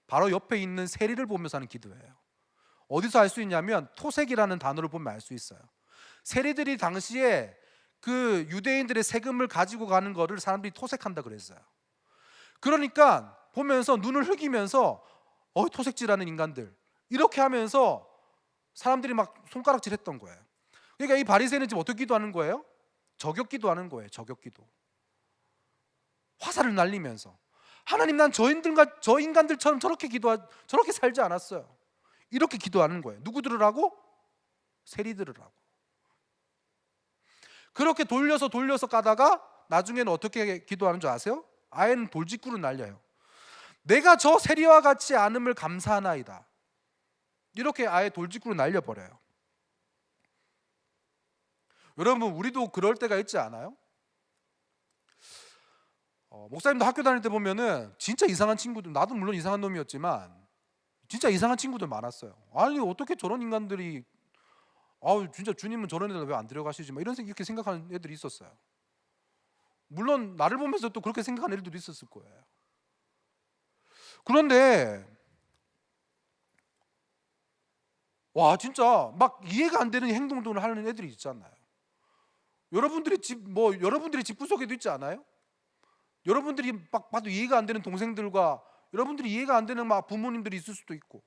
바로 옆에 있는 세리를 보면서 하는 기도예요. 어디서 알 수 있냐면 토색이라는 단어를 보면 알 수 있어요. 세리들이 당시에 그 유대인들의 세금을 가지고 가는 거를 사람들이 토색한다 그랬어요. 그러니까 보면서 눈을 흘기면서 토색질하는 인간들, 이렇게 하면서 사람들이 막 손가락질 했던 거예요. 그러니까 이 바리새인은 지금 어떻게 기도하는 거예요? 저격기도 하는 거예요. 저격기도. 화살을 날리면서 하나님, 난 저 인간들처럼 저렇게 살지 않았어요. 이렇게 기도하는 거예요. 누구 들으라고? 세리 들으라고. 그렇게 돌려서 까다가 나중에는 어떻게 기도하는 줄 아세요? 아예는 돌직구를 날려요. 내가 저 세리와 같이 않음을 감사하나이다. 이렇게 아예 돌직구를 날려버려요. 여러분, 우리도 그럴 때가 있지 않아요? 목사님도 학교 다닐 때 보면은 진짜 이상한 친구들, 나도 물론 이상한 놈이었지만 진짜 이상한 친구들 많았어요. 아니, 어떻게 저런 인간들이, 진짜 주님은 저런 애들 왜 안 데려가시지? 이렇게 생각하는 애들이 있었어요. 물론 나를 보면서 또 그렇게 생각하는 애들도 있었을 거예요. 그런데 와, 진짜 막 이해가 안 되는 행동들을 하는 애들이 있잖아요. 여러분들이 집 구석에도 있지 않아요? 여러분들이 막 봐도 이해가 안 되는 동생들과 여러분들이 이해가 안 되는 막 부모님들이 있을 수도 있고,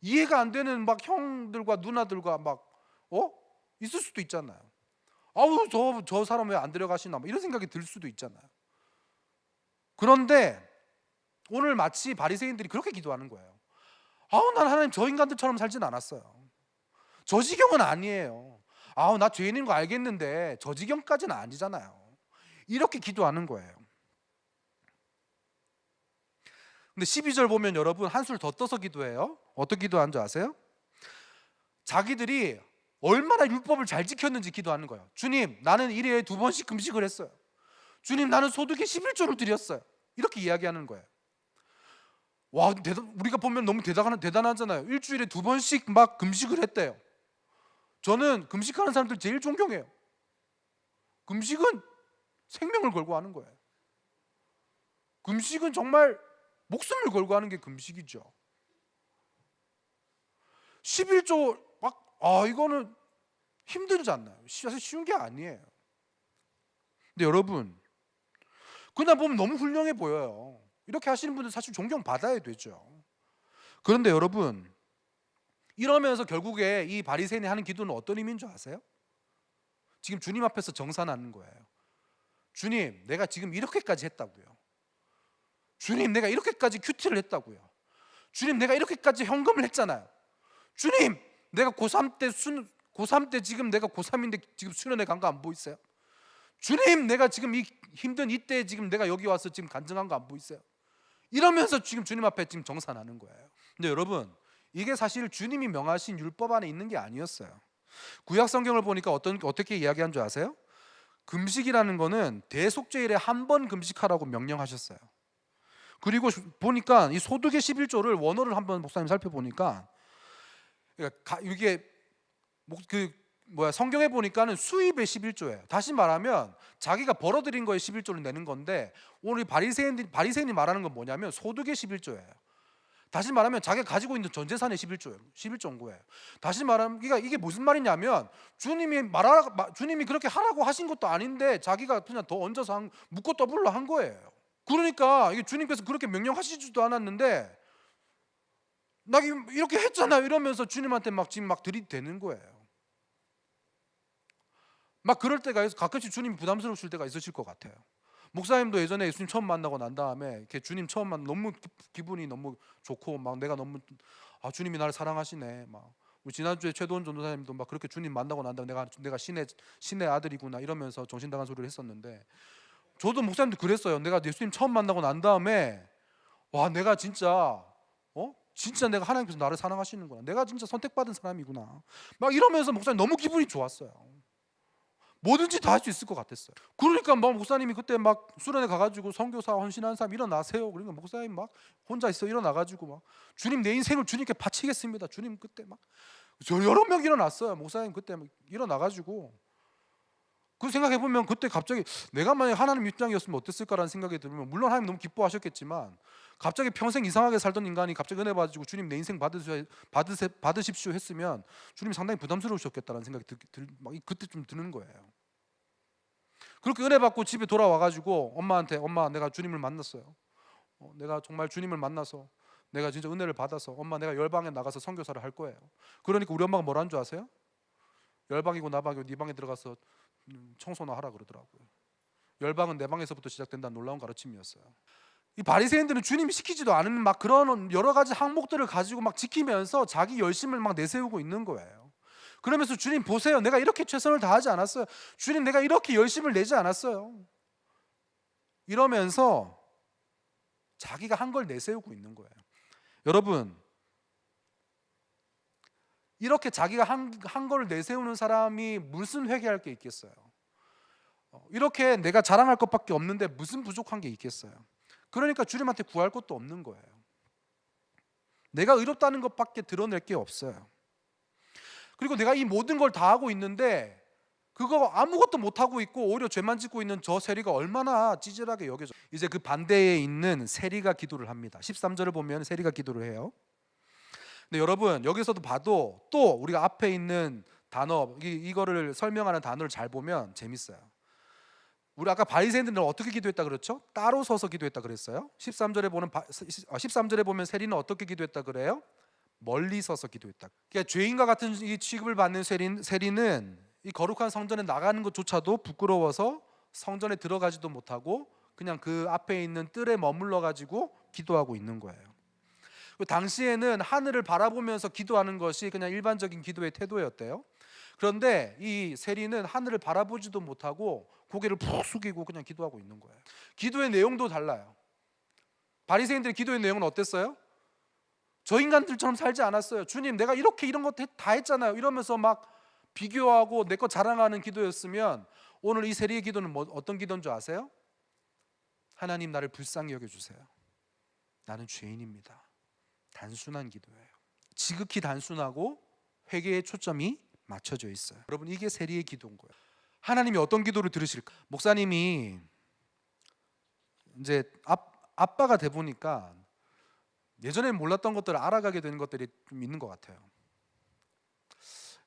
이해가 안 되는 막 형들과 누나들과 막 있을 수도 있잖아요. 아우, 저 사람 왜 안 데려가시나 이런 생각이 들 수도 있잖아요. 그런데 오늘 마치 바리새인들이 그렇게 기도하는 거예요. 난 하나님 저 인간들처럼 살진 않았어요. 저 지경은 아니에요. 나 죄인인 거 알겠는데 저 지경까지는 아니잖아요. 이렇게 기도하는 거예요. 근데 12절 보면 여러분 한술 더 떠서 기도해요. 어떻게 기도하는 줄 아세요? 자기들이 얼마나 율법을 잘 지켰는지 기도하는 거예요. 주님, 나는 일회에 2번씩 금식을 했어요. 주님, 나는 소득의 11조를 드렸어요. 이렇게 이야기하는 거예요. 와, 우리가 보면 너무 대단하잖아요. 일주일에 2번씩 막 금식을 했대요. 저는 금식하는 사람들 제일 존경해요. 금식은 생명을 걸고 하는 거예요. 금식은 정말 목숨을 걸고 하는 게 금식이죠. 11조 이거는 힘들지 않나요? 사실 쉬운 게 아니에요. 근데 여러분, 그냥 보면 너무 훌륭해 보여요. 이렇게 하시는 분들 사실 존경받아야 되죠. 그런데 여러분, 이러면서 결국에 이 바리새인이 하는 기도는 어떤 의미인 줄 아세요? 지금 주님 앞에서 정산하는 거예요. 주님, 내가 지금 이렇게까지 했다고요. 주님, 내가 이렇게까지 큐티를 했다고요. 주님, 내가 이렇게까지 현금을 했잖아요. 주님, 내가 고3 때 지금 내가 고3인데 지금 수련회 간 거 안 보이세요? 주님, 내가 지금 이 힘든 이때 지금 내가 여기 와서 지금 간증한 거 안 보이세요? 이러면서 지금 주님 앞에 지금 정산하는 거예요. 근데 여러분, 이게 사실 주님이 명하신 율법 안에 있는 게 아니었어요. 구약 성경을 보니까 어떻게 이야기한 줄 아세요? 금식이라는 거는 대속죄일에 한 번 금식하라고 명령하셨어요. 그리고 보니까 이 소득의 11조를 원어를 한번 목사님 살펴보니까 이게 성경에 보니까는 수입의 11조예요. 다시 말하면 자기가 벌어들인 거에 11조를 내는 건데, 오늘 바리새인이 말하는 건 뭐냐면 소득의 11조예요. 다시 말하면 자기가 가지고 있는 전 재산의 11조인 거예요. 다시 말하면 이게 무슨 말이냐면 주님이 그렇게 하라고 하신 것도 아닌데 자기가 그냥 더 얹어서 묶고 더블로 한 거예요. 그러니까 이게 주님께서 그렇게 명령하시지도 않았는데 나 이렇게 했잖아요 이러면서 주님한테 지금 들이대는 거예요. 그럴 때가 가끔씩 주님이 부담스러우실 때가 있으실 것 같아요. 목사님도 예전에 예수님 처음 만나고 난 다음에 이렇게 주님 처음 만나 너무 기분이 너무 좋고 내가 너무 주님이 나를 사랑하시네. 우리 지난주에 최도원 전도사님도 그렇게 주님 만나고 난 다음에 내가 신의 아들이구나 이러면서 정신당한 소리를 했었는데, 저도 목사님도 그랬어요. 내가 예수님 처음 만나고 난 다음에 내가 진짜 내가 하나님께서 나를 사랑하시는구나. 내가 진짜 선택받은 사람이구나. 이러면서 목사님 너무 기분이 좋았어요. 뭐든지 다 할 수 있을 것 같았어요. 그러니까 목사님이 그때 수련회 가가지고 선교사 헌신하는 사람 일어나세요. 그러니까 목사님 혼자 있어 일어나가지고 주님 내 인생을 주님께 바치겠습니다. 주님 그때 여러 명 일어났어요. 목사님 그때 일어나가지고 그 생각해보면 그때 갑자기 내가 만약 하나님 입장이었으면 어땠을까라는 생각이 들면, 물론 하나님 너무 기뻐하셨겠지만 갑자기 평생 이상하게 살던 인간이 갑자기 은혜 받으시고 주님 내 인생 받으십시오 했으면 주님이 상당히 부담스러우셨겠다는 생각이 그때 좀 드는 거예요. 그렇게 은혜 받고 집에 돌아와가지고 엄마한테 엄마 내가 주님을 만났어요. 내가 정말 주님을 만나서 내가 진짜 은혜를 받아서 엄마 내가 열방에 나가서 선교사를 할 거예요. 그러니까 우리 엄마가 뭐라는 줄 아세요? 열방이고 나방이고 네 방에 들어가서 청소나 하라 그러더라고요. 열방은 내 방에서부터 시작된다는 놀라운 가르침이었어요. 이 바리새인들은 주님이 시키지도 않은 막 그런 여러 가지 항목들을 가지고 막 지키면서 자기 열심을 막 내세우고 있는 거예요. 그러면서 주님 보세요, 내가 이렇게 최선을 다하지 않았어요. 주님, 내가 이렇게 열심을 내지 않았어요. 이러면서 자기가 한 걸 내세우고 있는 거예요. 여러분, 이렇게 자기가 한 걸 내세우는 사람이 무슨 회개할 게 있겠어요? 이렇게 내가 자랑할 것밖에 없는데 무슨 부족한 게 있겠어요? 그러니까 주님한테 구할 것도 없는 거예요. 내가 의롭다는 것밖에 드러낼 게 없어요. 그리고 내가 이 모든 걸 다 하고 있는데 그거 아무것도 못 하고 있고 오히려 죄만 짓고 있는 저 세리가 얼마나 찌질하게 여겨져. 이제 그 반대에 있는 세리가 기도를 합니다. 13절을 보면 세리가 기도를 해요. 근데 여러분, 여기서도 봐도 또 우리가 앞에 있는 단어, 이거를 설명하는 단어를 잘 보면 재밌어요. 우리 아까 바리새인들은 어떻게 기도했다 그랬죠? 따로 서서 기도했다 그랬어요. 13절에 보면 세리는 어떻게 기도했다 그래요? 멀리 서서 기도했다. 그러니까 죄인과 같은 이 취급을 받는 세리는 이 거룩한 성전에 나가는 것조차도 부끄러워서 성전에 들어가지도 못하고 그냥 그 앞에 있는 뜰에 머물러 가지고 기도하고 있는 거예요. 당시에는 하늘을 바라보면서 기도하는 것이 그냥 일반적인 기도의 태도였대요. 그런데 이 세리는 하늘을 바라보지도 못하고 고개를 푹 숙이고 그냥 기도하고 있는 거예요. 기도의 내용도 달라요. 바리새인들의 기도의 내용은 어땠어요? 저 인간들처럼 살지 않았어요. 주님, 내가 이렇게 이런 거 다 했잖아요. 이러면서 막 비교하고 내 거 자랑하는 기도였으면 오늘 이 세리의 기도는 어떤 기도인 줄 아세요? 하나님, 나를 불쌍히 여겨주세요. 나는 죄인입니다. 단순한 기도예요. 지극히 단순하고 회개의 초점이 맞춰져 있어요. 여러분, 이게 세리의 기도인 거예요. 하나님이 어떤 기도를 들으실까? 목사님이 이제 아빠가 돼 보니까 예전에 몰랐던 것들을 알아가게 되는 것들이 좀 있는 것 같아요.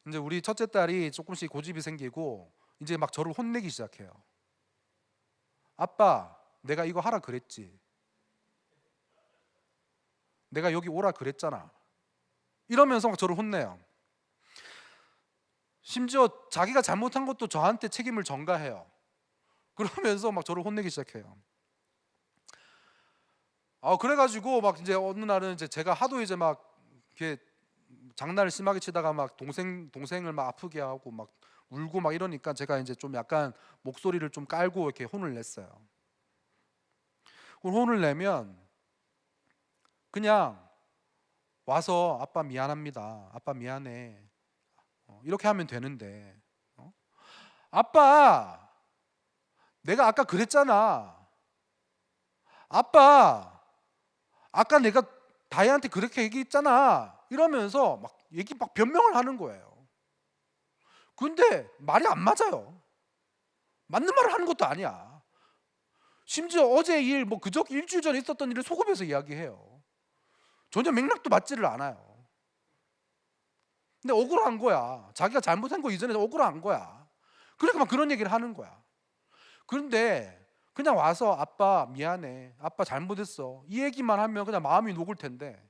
이제 우리 첫째 딸이 조금씩 고집이 생기고 이제 막 저를 혼내기 시작해요. 아빠, 내가 이거 하라 그랬지. 내가 여기 오라 그랬잖아. 이러면서 막 저를 혼내요. 심지어 자기가 잘못한 것도 저한테 책임을 전가해요. 그러면서 막 저를 혼내기 시작해요. 그래가지고 막 이제 어느 날은 이제 제가 하도 이제 막 이렇게 장난을 심하게 치다가 막 동생을 막 아프게 하고 막 울고 막 이러니까 제가 이제 좀 약간 목소리를 좀 깔고 이렇게 혼을 냈어요. 혼을 내면 그냥 와서 아빠 미안합니다. 아빠 미안해. 이렇게 하면 되는데 아빠, 내가 아까 그랬잖아. 아빠, 아까 내가 다혜한테 그렇게 얘기했잖아. 이러면서 막 변명을 하는 거예요. 근데 말이 안 맞아요. 맞는 말을 하는 것도 아니야. 심지어 어제 일, 그저께 일주일 전에 있었던 일을 소급해서 이야기해요. 전혀 맥락도 맞지를 않아요. 근데 억울한 거야. 자기가 잘못한 거 이전에 억울한 거야. 그러니까 막 그런 얘기를 하는 거야. 그런데 그냥 와서 아빠 미안해, 아빠 잘못했어, 이 얘기만 하면 그냥 마음이 녹을 텐데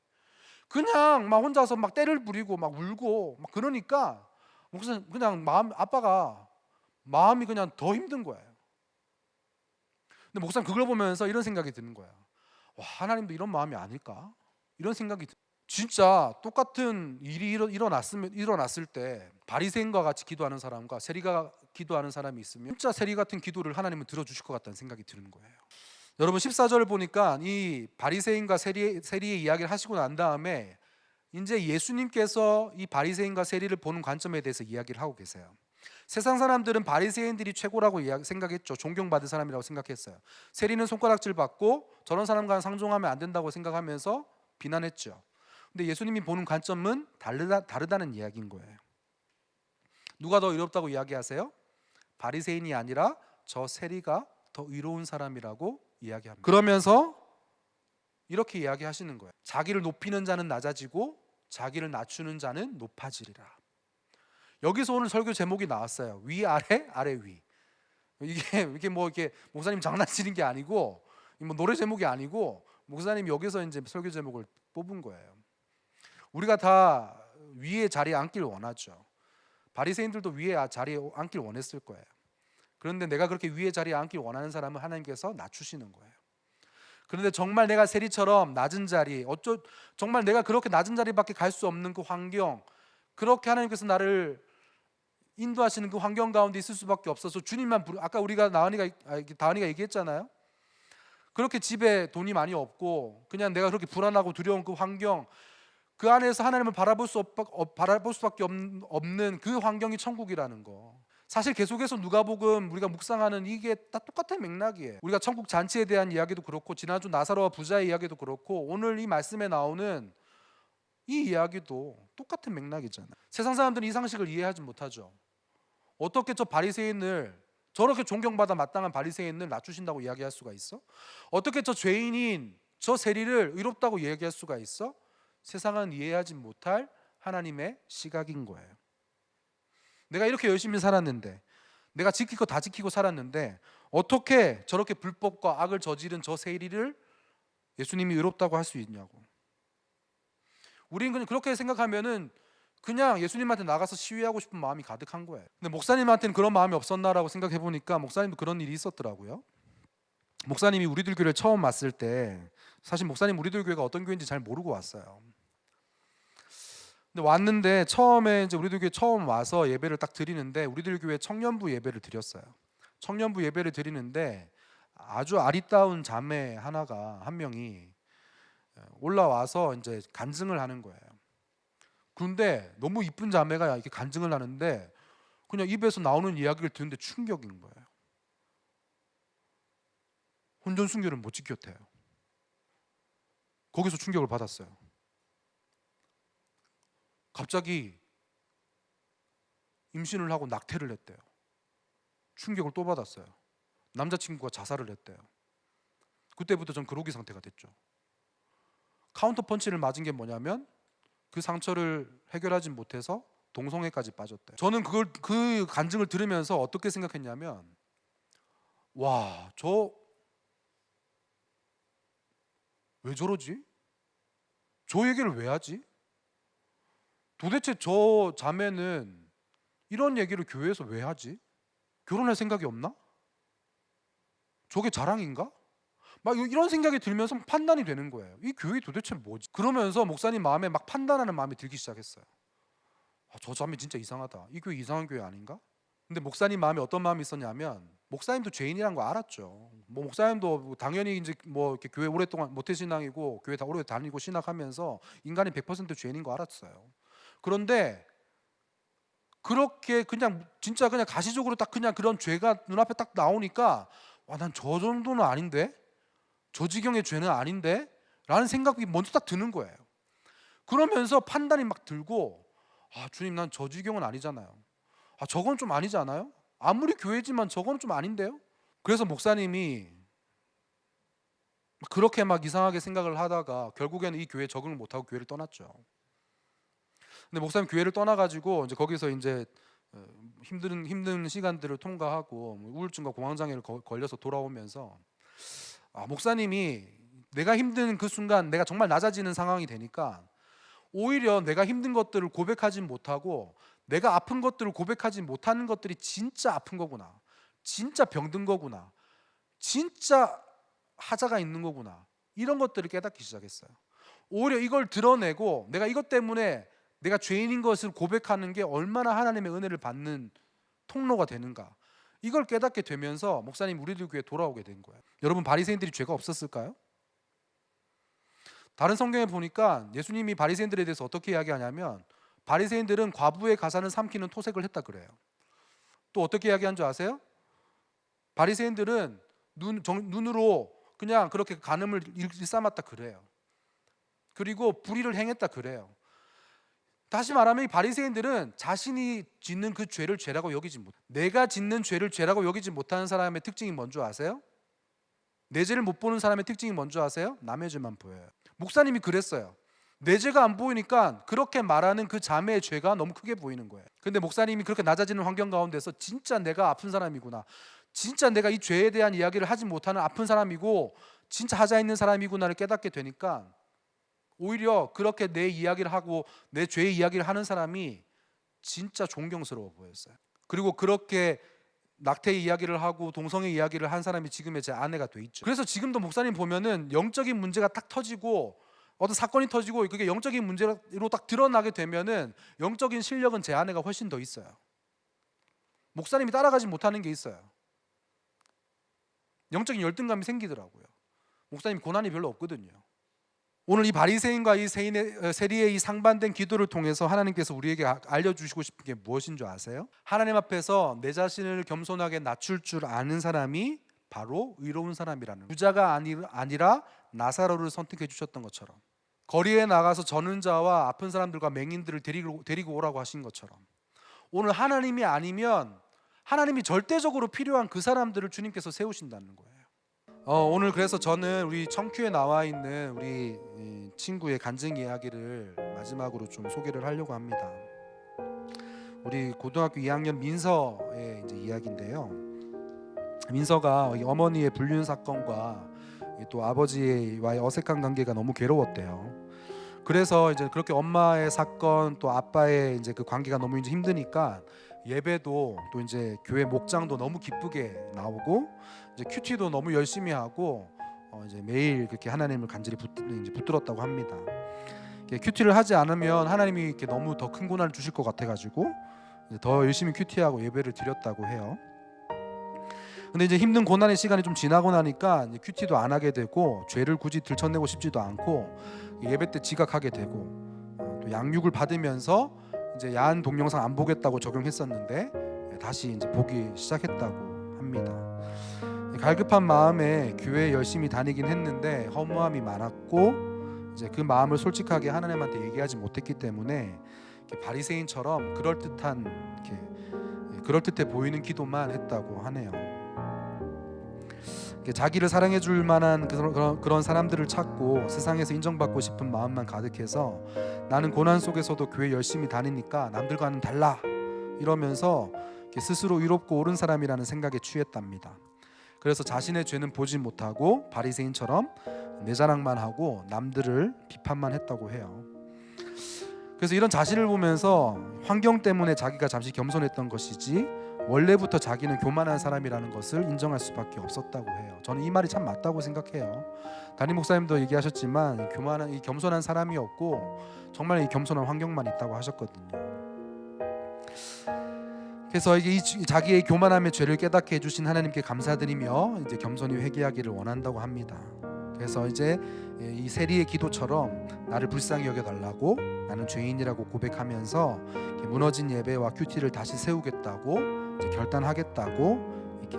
그냥 막 혼자서 막 때를 부리고 막 울고 막 그러니까 그냥 아빠가 마음이 그냥 더 힘든 거예요. 근데 목사님 그걸 보면서 이런 생각이 드는 거야. 와, 하나님도 이런 마음이 아닐까? 이런 생각이 진짜 똑같은 일이 일어났을 때 바리새인과 같이 기도하는 사람과 세리가 기도하는 사람이 있으면 진짜 세리 같은 기도를 하나님은 들어주실 것 같다는 생각이 드는 거예요. 여러분 14절을 보니까 이 바리새인과 세리의 이야기를 하시고 난 다음에 이제 예수님께서 이 바리새인과 세리를 보는 관점에 대해서 이야기를 하고 계세요. 세상 사람들은 바리새인들이 최고라고 생각했죠. 존경받을 사람이라고 생각했어요. 세리는 손가락질 받고 저런 사람과는 상종하면 안 된다고 생각하면서 비난했죠. 근데 예수님이 보는 관점은 다르다는 이야기인 거예요. 누가 더 의롭다고 이야기하세요? 바리새인이 아니라 저 세리가 더 의로운 사람이라고 이야기합니다. 그러면서 이렇게 이야기하시는 거예요. 자기를 높이는 자는 낮아지고 자기를 낮추는 자는 높아지리라. 여기서 오늘 설교 제목이 나왔어요. 위 아래 아래 위. 이게 이렇게 목사님 장난치는 게 아니고 노래 제목이 아니고 목사님이 여기서 이제 설교 제목을 뽑은 거예요. 우리가 다 위에 자리에 앉길 원하죠. 바리새인들도 위에 자리에 앉길 원했을 거예요. 그런데 내가 그렇게 위에 자리에 앉길 원하는 사람은 하나님께서 낮추시는 거예요. 그런데 정말 내가 세리처럼 낮은 자리, 정말 내가 그렇게 낮은 자리밖에 갈 수 없는 그 환경, 그렇게 하나님께서 나를 인도하시는 그 환경 가운데 있을 수밖에 없어서 주님만 아까 우리가 다은이가 얘기했잖아요. 그렇게 집에 돈이 많이 없고 그냥 내가 그렇게 불안하고 두려운 그 환경, 그 안에서 하나님을 바라볼 수밖에 없는 그 환경이 천국이라는 거. 사실 계속해서 누가복음 우리가 묵상하는 이게 다 똑같은 맥락이에요. 우리가 천국 잔치에 대한 이야기도 그렇고 지난주 나사로와 부자의 이야기도 그렇고 오늘 이 말씀에 나오는 이 이야기도 똑같은 맥락이잖아요. 세상 사람들은 이 상식을 이해하지 못하죠. 어떻게 저 바리새인을, 저렇게 존경받아 마땅한 바리새인을 낮추신다고 이야기할 수가 있어? 어떻게 저 죄인인 저 세리를 의롭다고 이야기할 수가 있어? 세상은 이해하지 못할 하나님의 시각인 거예요. 내가 이렇게 열심히 살았는데, 내가 지킬 거 다 지키고 살았는데 어떻게 저렇게 불법과 악을 저지른 저 세리를 예수님이 의롭다고 할 수 있냐고. 우리는 그냥 그렇게 생각하면은 그냥 예수님한테 나가서 시위하고 싶은 마음이 가득한 거예요. 근데 목사님한테는 그런 마음이 없었나라고 생각해 보니까 목사님도 그런 일이 있었더라고요. 목사님이 우리들 교회를 처음 왔을 때, 사실 목사님 우리들 교회가 어떤 교회인지 잘 모르고 왔어요. 근데 왔는데 처음에 이제 우리들 교회 처음 와서 예배를 딱 드리는데 우리들 교회 청년부 예배를 드렸어요. 청년부 예배를 드리는데 아주 아리따운 자매 한 명이 올라와서 이제 간증을 하는 거예요. 그런데 너무 이쁜 자매가 이렇게 간증을 하는데 그냥 입에서 나오는 이야기를 듣는데 충격인 거예요. 혼전 순결을 못 지켰대요. 거기서 충격을 받았어요. 갑자기 임신을 하고 낙태를 했대요. 충격을 또 받았어요. 남자친구가 자살을 했대요. 그때부터 전 그로기 상태가 됐죠. 카운터 펀치를 맞은 게 뭐냐면 그 상처를 해결하지 못해서 동성애까지 빠졌대요. 저는 그 간증을 들으면서 어떻게 생각했냐면, 와, 저 왜 저러지? 저 얘기를 왜 하지? 도대체 저 자매는 이런 얘기를 교회에서 왜 하지? 결혼할 생각이 없나? 저게 자랑인가? 막 이런 생각이 들면서 판단이 되는 거예요. 이 교회 도대체 뭐지? 그러면서 목사님 마음에 막 판단하는 마음이 들기 시작했어요. 저 자매 진짜 이상하다. 이 교회 이상한 교회 아닌가? 근데 목사님 마음에 어떤 마음이 있었냐면, 목사님도 죄인이란 거 알았죠. 뭐 목사님도 당연히 이제 뭐 이렇게 교회 오랫동안 모태신앙이고 교회 다 오래 다니고 신학하면서 인간이 100% 죄인인 거 알았어요. 그런데 그렇게 그냥 진짜 그냥 가시적으로 딱 그냥 그런 죄가 눈앞에 딱 나오니까, 와, 난 저 정도는 아닌데, 저 지경의 죄는 아닌데 라는 생각이 먼저 딱 드는 거예요. 그러면서 판단이 막 들고, 아, 주님, 난 저 지경은 아니잖아요. 아, 저건 좀 아니지 않아요? 아무리 교회지만 저건 좀 아닌데요? 그래서 목사님이 그렇게 막 이상하게 생각을 하다가 결국에는 이 교회에 적응을 못하고 교회를 떠났죠. 근데 목사님 교회를 떠나가지고 이제 거기서 이제 힘든 시간들을 통과하고 우울증과 공황장애를 걸려서 돌아오면서, 목사님이 내가 힘든 그 순간 내가 정말 낮아지는 상황이 되니까 오히려 내가 힘든 것들을 고백하지 못하고 내가 아픈 것들을 고백하지 못하는 것들이 진짜 아픈 거구나, 진짜 병든 거구나, 진짜 하자가 있는 거구나, 이런 것들을 깨닫기 시작했어요. 오히려 이걸 드러내고 내가 이것 때문에 내가 죄인인 것을 고백하는 게 얼마나 하나님의 은혜를 받는 통로가 되는가, 이걸 깨닫게 되면서 목사님 우리들 교회에 돌아오게 된 거예요. 여러분, 바리새인들이 죄가 없었을까요? 다른 성경에 보니까 예수님이 바리새인들에 대해서 어떻게 이야기하냐면, 바리새인들은 과부의 가산을 삼키는 토색을 했다 그래요. 또 어떻게 이야기한 줄 아세요? 바리새인들은 눈으로 그냥 그렇게 간음을 일삼았다 그래요. 그리고 불의를 행했다 그래요. 다시 말하면 이 바리새인들은 자신이 짓는 그 죄를 죄라고 여기지 못. 내가 짓는 죄를 죄라고 여기지 못하는 사람의 특징이 뭔지 아세요? 내 죄를 못 보는 사람의 특징이 뭔지 아세요? 남의 죄만 보여요. 목사님이 그랬어요. 내 죄가 안 보이니까 그렇게 말하는 그 자매의 죄가 너무 크게 보이는 거예요. 근데 목사님이 그렇게 낮아지는 환경 가운데서 진짜 내가 아픈 사람이구나, 진짜 내가 이 죄에 대한 이야기를 하지 못하는 아픈 사람이고 진짜 하자 있는 사람이구나를 깨닫게 되니까 오히려 그렇게 내 이야기를 하고 내 죄의 이야기를 하는 사람이 진짜 존경스러워 보였어요. 그리고 그렇게 낙태 이야기를 하고 동성애 이야기를 한 사람이 지금의 제 아내가 돼 있죠. 그래서 지금도 목사님 보면은 영적인 문제가 딱 터지고 어떤 사건이 터지고 그게 영적인 문제로 딱 드러나게 되면은 영적인 실력은 제 아내가 훨씬 더 있어요. 목사님이 따라가지 못하는 게 있어요. 영적인 열등감이 생기더라고요. 목사님 고난이 별로 없거든요. 오늘 이 바리새인과 이 세리의 이 상반된 기도를 통해서 하나님께서 우리에게 알려주시고 싶은 게 무엇인 줄 아세요? 하나님 앞에서 내 자신을 겸손하게 낮출 줄 아는 사람이 바로 의로운 사람이라는, 부자가 아니라 나사로를 선택해 주셨던 것처럼, 거리에 나가서 저는 자와 아픈 사람들과 맹인들을 데리고 오라고 하신 것처럼, 오늘 하나님이 아니면 하나님이 절대적으로 필요한 그 사람들을 주님께서 세우신다는 거예요. 오늘 그래서 저는 우리 청큐에 나와 있는 우리 친구의 간증 이야기를 마지막으로 좀 소개를 하려고 합니다. 우리 고등학교 2학년 민서의 이제 이야기인데요. 민서가 어머니의 불륜 사건과 또 아버지와의 어색한 관계가 너무 괴로웠대요. 그래서 이제 그렇게 엄마의 사건 또 아빠의 이제 그 관계가 너무 이제 힘드니까 예배도 또 이제 교회 목장도 너무 기쁘게 나오고 이제 큐티도 너무 열심히 하고 이제 매일 그렇게 하나님을 간절히 붙들었다고 합니다. 큐티를 하지 않으면 하나님이 이렇게 너무 더 큰 고난을 주실 것 같아가지고 더 열심히 큐티하고 예배를 드렸다고 해요. 근데 이제 힘든 고난의 시간이 좀 지나고 나니까 이제 큐티도 안 하게 되고 죄를 굳이 들춰내고 싶지도 않고 예배 때 지각하게 되고 또 양육을 받으면서 이제 야한 동영상 안 보겠다고 적용했었는데 다시 이제 보기 시작했다고 합니다. 갈급한 마음에 교회 열심히 다니긴 했는데 허무함이 많았고 이제 그 마음을 솔직하게 하나님한테 얘기하지 못했기 때문에 바리새인처럼 그럴듯해 보이는 기도만 했다고 하네요. 자기를 사랑해 줄 만한 그런 사람들을 찾고 세상에서 인정받고 싶은 마음만 가득해서 나는 고난 속에서도 교회 열심히 다니니까 남들과는 달라 이러면서 스스로 의롭고 옳은 사람이라는 생각에 취했답니다. 그래서 자신의 죄는 보지 못하고 바리새인처럼 내 자랑만 하고 남들을 비판만 했다고 해요. 그래서 이런 자신을 보면서 환경 때문에 자기가 잠시 겸손했던 것이지 원래부터 자기는 교만한 사람이라는 것을 인정할 수밖에 없었다고 해요. 저는 이 말이 참 맞다고 생각해요. 담임 목사님도 얘기하셨지만 이 겸손한 사람이 없고 정말 이 겸손한 환경만 있다고 하셨거든요. 그래서 이 자기의 교만함의 죄를 깨닫게 해주신 하나님께 감사드리며 이제 겸손히 회개하기를 원한다고 합니다. 그래서 이제 이 세리의 기도처럼 나를 불쌍히 여겨달라고 나는 죄인이라고 고백하면서 무너진 예배와 큐티를 다시 세우겠다고 이제 결단하겠다고 이렇게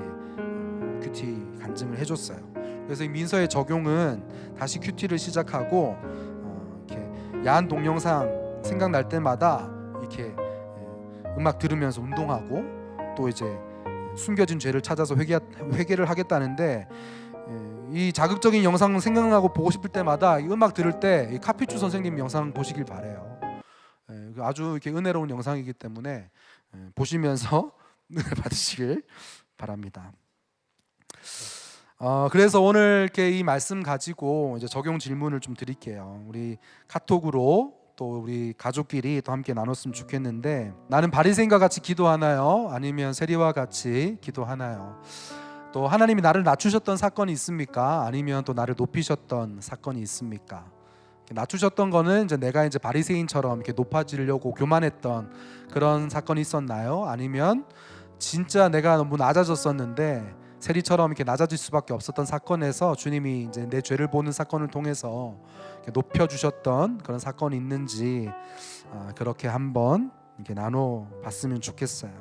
큐티 간증을 해줬어요. 그래서 이 민서의 적용은 다시 큐티를 시작하고 이렇게 야한 동영상 생각날 때마다 이렇게 음악 들으면서 운동하고 또 이제 숨겨진 죄를 찾아서 회개를 하겠다는데 이 자극적인 영상 생각나고 보고 싶을 때마다 이 음악 들을 때 이 카피추 선생님 영상 보시길 바래요. 아주 이렇게 은혜로운 영상이기 때문에 보시면서 은혜 받으시길 바랍니다. 그래서 오늘 이렇게 이 말씀 가지고 이제 적용 질문을 좀 드릴게요. 우리 카톡으로 또 우리 가족끼리 또 함께 나눴으면 좋겠는데, 나는 바리새인과 같이 기도하나요? 아니면 세리와 같이 기도하나요? 또 하나님이 나를 낮추셨던 사건이 있습니까? 아니면 또 나를 높이셨던 사건이 있습니까? 낮추셨던 거는 이제 내가 이제 바리새인처럼 이렇게 높아지려고 교만했던 그런 사건이 있었나요? 아니면 진짜 내가 너무 낮아졌었는데 세리처럼 이렇게 낮아질 수밖에 없었던 사건에서 주님이 이제 내 죄를 보는 사건을 통해서 높여 주셨던 그런 사건이 있는지 그렇게 한번 이렇게 나눠 봤으면 좋겠어요.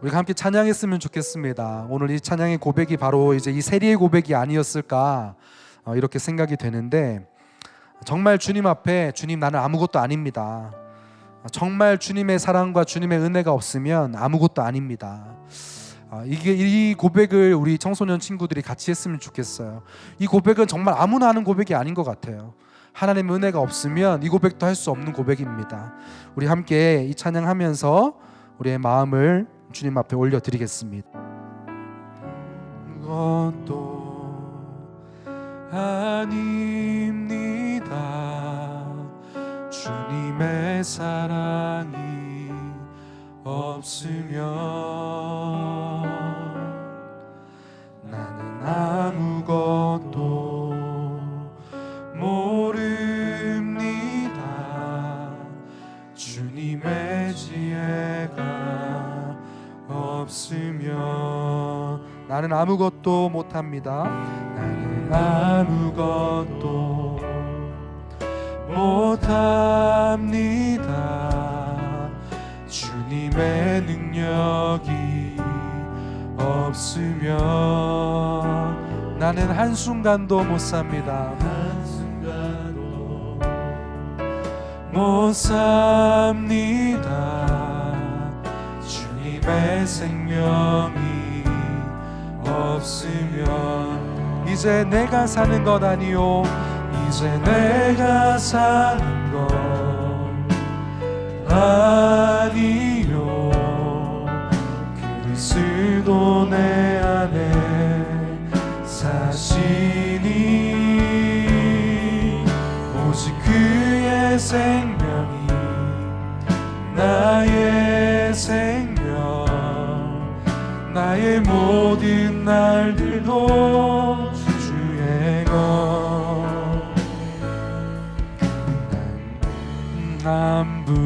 우리가 함께 찬양했으면 좋겠습니다. 오늘 이 찬양의 고백이 바로 이제 이 세리의 고백이 아니었을까 이렇게 생각이 되는데, 정말 주님 앞에 주님 나는 아무것도 아닙니다. 정말 주님의 사랑과 주님의 은혜가 없으면 아무것도 아닙니다. 이 고백을 우리 청소년 친구들이 같이 했으면 좋겠어요. 이 고백은 정말 아무나 하는 고백이 아닌 것 같아요. 하나님의 은혜가 없으면 이 고백도 할 수 없는 고백입니다. 우리 함께 이 찬양하면서 우리의 마음을 주님 앞에 올려드리겠습니다. 것도 아닙니다. 주님의 사랑이 없으면 나는 아무것도 모릅니다. 주님의 지혜가 없으면 나는 아무것도 못합니다. 나는 아무것도 못합니다. 주님의 능력이 없으면 나는 한순간도 못 삽니다. 한순간도 못 삽니다. 주님의 생명이 없으면 이제 내가 사는 것 아니요, 이제 내가 사는 것 아니요, 그리스도 내 안에 사시니 오직 그의 생명이 나의 생명, 나의 모든 날들도 주의 것. 한 분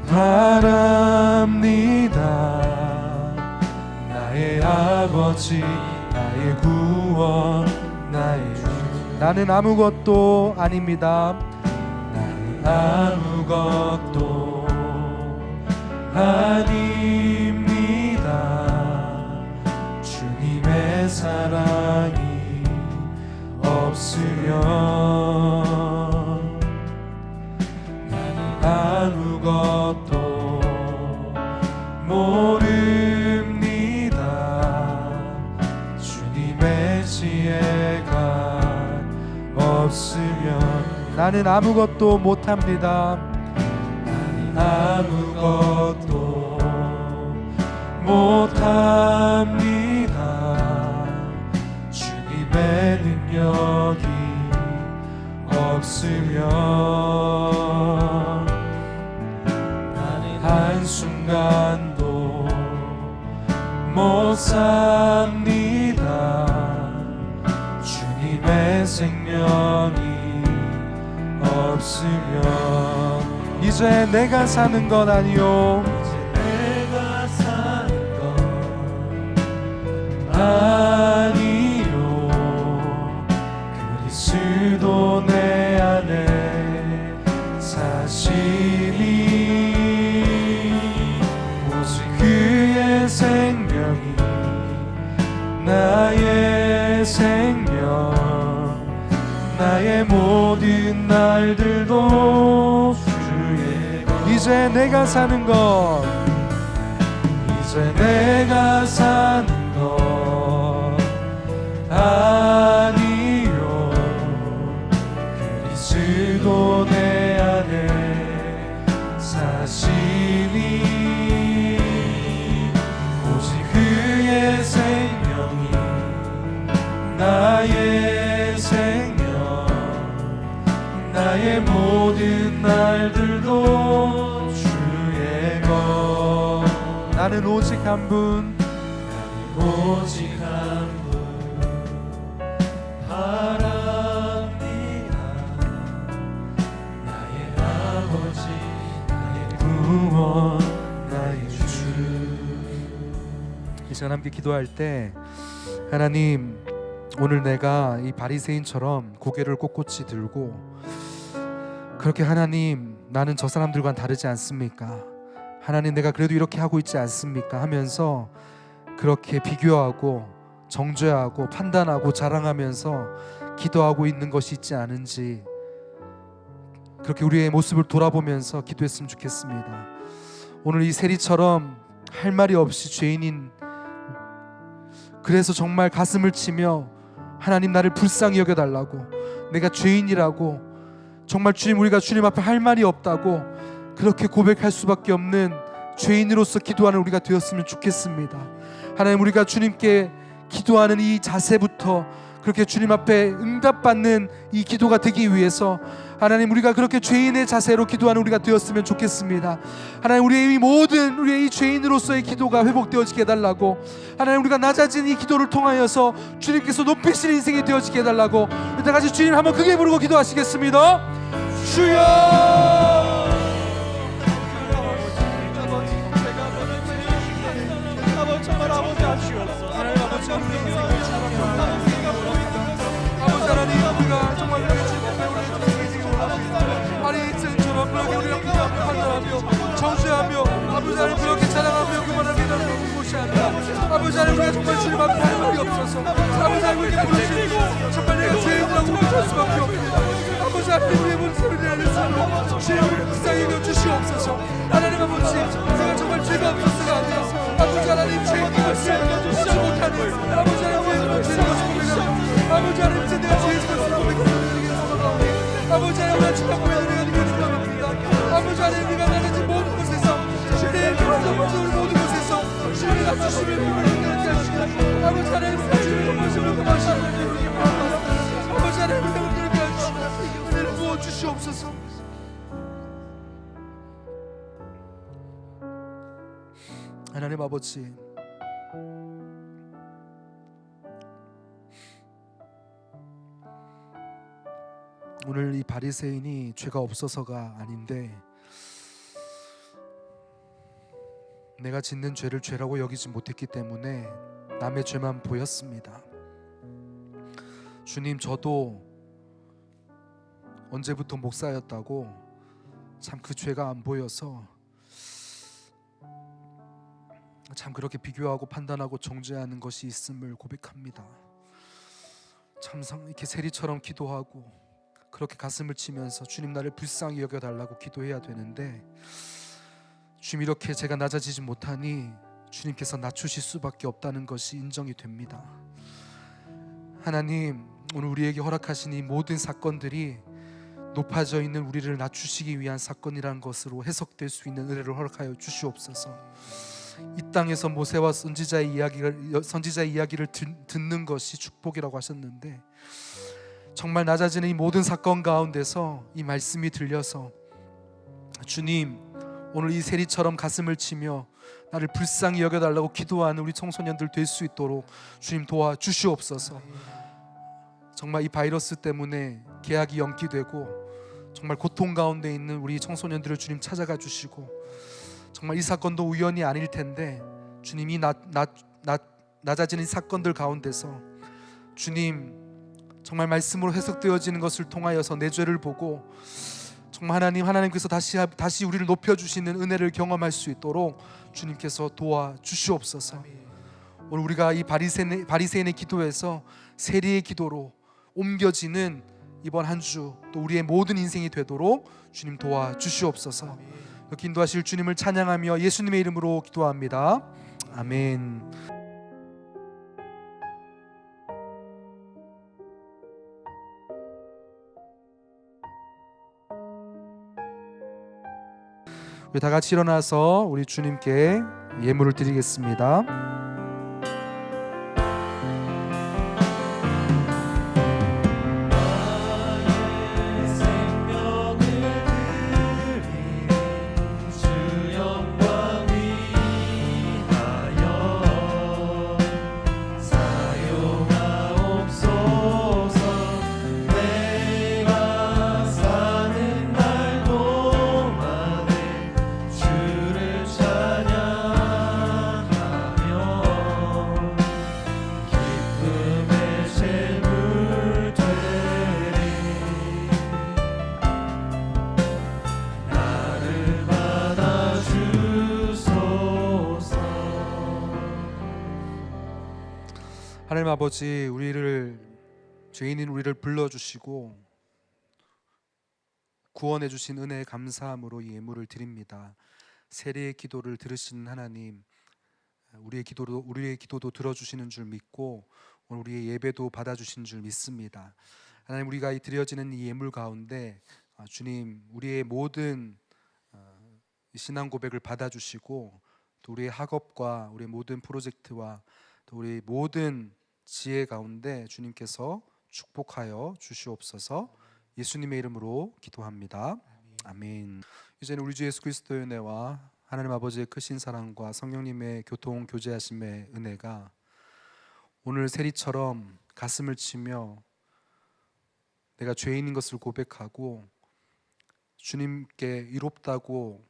바랍니다. 나의 아버지, 나의 구원, 나의 주. 나는 아무것도 아닙니다. 나는 아무것도 아닙니다. 주님의 사랑이 없으면 아무것도 모릅니다. 주님의 지혜가 없으면 나는 아무것도 못합니다. 나는 아무것도 못합니다. 주님의 능력이 없으면 한순간도 못 삽니다. 주님의 생명이 없으면 이제 내가 사는 것 아니요, 이제 내가 사는 것 아니요, 그리스도 내 안에 사시니 그의 생명이 나의 생명, 나의 모든 날들도 주의 것. 이제 내가 사는 것, 이제 내가 사는 것 아니요, 그리스도 내 안에 사시니 그의 생명이 나의 생명, 나의 모든 날들도 주의 것. 나는 오직 한 분, 나는 오직 한 분 바랍니다. 나의 아버지, 나의 구원, 나의 주. 이 시간 함께 기도할 때 하나님, 오늘 내가 이 바리새인처럼 고개를 꼿꼿이 들고 그렇게 하나님, 나는 저 사람들과는 다르지 않습니까? 하나님, 내가 그래도 이렇게 하고 있지 않습니까? 하면서 그렇게 비교하고 정죄하고 판단하고 자랑하면서 기도하고 있는 것이 있지 않은지 그렇게 우리의 모습을 돌아보면서 기도했으면 좋겠습니다. 오늘 이 세리처럼 할 말이 없이 죄인인, 그래서 정말 가슴을 치며 하나님 나를 불쌍히 여겨달라고, 내가 죄인이라고, 정말 주님 우리가 주님 앞에 할 말이 없다고 그렇게 고백할 수밖에 없는 죄인으로서 기도하는 우리가 되었으면 좋겠습니다. 하나님, 우리가 주님께 기도하는 이 자세부터 그렇게 주님 앞에 응답받는 이 기도가 되기 위해서 하나님, 우리가 그렇게 죄인의 자세로 기도하는 우리가 되었으면 좋겠습니다. 하나님, 우리의 이 모든 우리의 이 죄인으로서의 기도가 회복되어지게 해달라고, 하나님, 우리가 낮아진 이 기도를 통하여서 주님께서 높이시는 인생이 되어지게 해달라고, 우리 다 같이 주님 한번 크게 부르고 기도하시겠습니다. 주여! 아버지 하나님, 우리가 정말 우리의 주님께 아니 이처럼 그렇게 우리가 기도하며 판단하며 정죄하며 아버지 하나님 그렇게 자랑하며 그만하게 되는 곳이 아니라 아버지 하나님, 우리가 정말 주님 앞에 할 말이 없어서 아버지 하나님 우리가 부르시고 정말 내가 죄인이라고 고백할 수밖에 없습니다. 아버지 하나님, 우리의 모습을 내려주시고 주님을 불쌍히 여겨 주시옵소서. 하나님 아버지, 우리가 정말 죄가 없어서가 아니라 아버지 하나님 죄인 것을 알지 못하는 아버지 하나님 우리의 죄인 것을 고백하며 아버지 하나님 이제 내가 죄인 것을 고백하며 아버지 하나님 나 주가 보여드리가 되겠습니다. 아버지 하나님, 네가 나가진 모든 곳에서 주님의 모든 곳에서 주님이 낮추시며 그렇게 하시고 아버지 하나님 우리가 주님을 모시고 그마시고 아버지 하나님 우리가 그렇게 하시고 은혜를 부어주시옵소서. 하나님 아버지, 오늘 이 바리새인이 죄가 없어서가 아닌데 내가 짓는 죄를 죄라고 여기지 못했기 때문에 남의 죄만 보였습니다. 주님, 저도 언제부터 목사였다고 참 그 죄가 안 보여서 참 그렇게 비교하고 판단하고 정죄하는 것이 있음을 고백합니다. 참 이렇게 세리처럼 기도하고 그렇게 가슴을 치면서 주님 나를 불쌍히 여겨달라고 기도해야 되는데 주님, 이렇게 제가 낮아지지 못하니 주님께서 낮추실 수밖에 없다는 것이 인정이 됩니다. 하나님, 오늘 우리에게 허락하신 이 모든 사건들이 높아져 있는 우리를 낮추시기 위한 사건이라는 것으로 해석될 수 있는 은혜를 허락하여 주시옵소서. 이 땅에서 모세와 선지자의 이야기를 듣는 것이 축복이라고 하셨는데 정말 낮아지는 이 모든 사건 가운데서 이 말씀이 들려서 주님, 오늘 이 세리처럼 가슴을 치며 나를 불쌍히 여겨달라고 기도하는 우리 청소년들 될 수 있도록 주님 도와주시옵소서. 정말 이 바이러스 때문에 계약이 연기되고 정말 고통 가운데 있는 우리 청소년들을 주님 찾아가 주시고 정말 이 사건도 우연이 아닐 텐데 주님이 낮아지는 다사건들 가운데서 주님 정말 말씀으로 해석되어지는 것을 통하여서 내 죄를 보고 정말 하나님께서 다시 우리를 높여주시는 은혜를 경험할 수 있도록 주님께서 도와주시옵소서. 오늘 우리가 이 바리새인의 기도에서 세리의 기도로 옮겨지는 이번 한 주 또 우리의 모든 인생이 되도록 주님 도와주시옵소서. 이렇게 인도하실 주님을 찬양하며 예수님의 이름으로 기도합니다. 아멘. 우리 다 같이 일어나서 우리 주님께 예물을 드리겠습니다. 하나님 아버지, 죄인인 우리를 불러주시고 구원해 주신 은혜에 감사함으로 이 예물을 드립니다. 세리의 기도를 들으시는 하나님, 우리의 기도도 들어주시는 줄 믿고 오늘 우리의 예배도 받아주신 줄 믿습니다. 하나님, 우리가 드려지는 이 예물 가운데 주님 우리의 모든 신앙 고백을 받아주시고 또 우리의 학업과 우리의 모든 프로젝트와 또 우리 모든 지혜 가운데 주님께서 축복하여 주시옵소서. 예수님의 이름으로 기도합니다. 아멘. 이제는 우리 주 예수 그리스도의 은혜와 하나님 아버지의 크신 사랑과 성령님의 교통 교제하심의 은혜가 오늘 세리처럼 가슴을 치며 내가 죄인인 것을 고백하고 주님께 이롭다고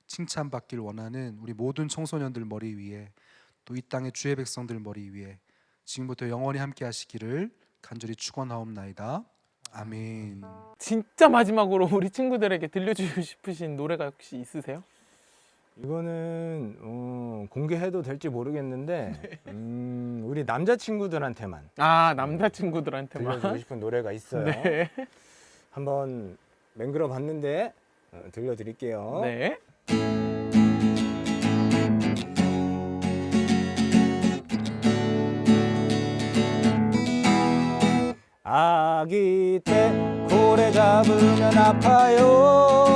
칭찬받길 원하는 우리 모든 청소년들 머리 위에, 또 이 땅의 주의 백성들 머리 위에 지금부터 영원히 함께 하시기를 간절히 축원하옵나이다. 아멘. 진짜 마지막으로 우리 친구들에게 들려주고 싶으신 노래가 혹시 있으세요? 이거는 공개해도 될지 모르겠는데 우리 남자친구들한테만 아, 남자친구들한테만. 들려주고 싶은 노래가 있어요. 네. 한번 맹글어 봤는데 들려드릴게요. 네. 아기 때 고래 잡으면 아파요.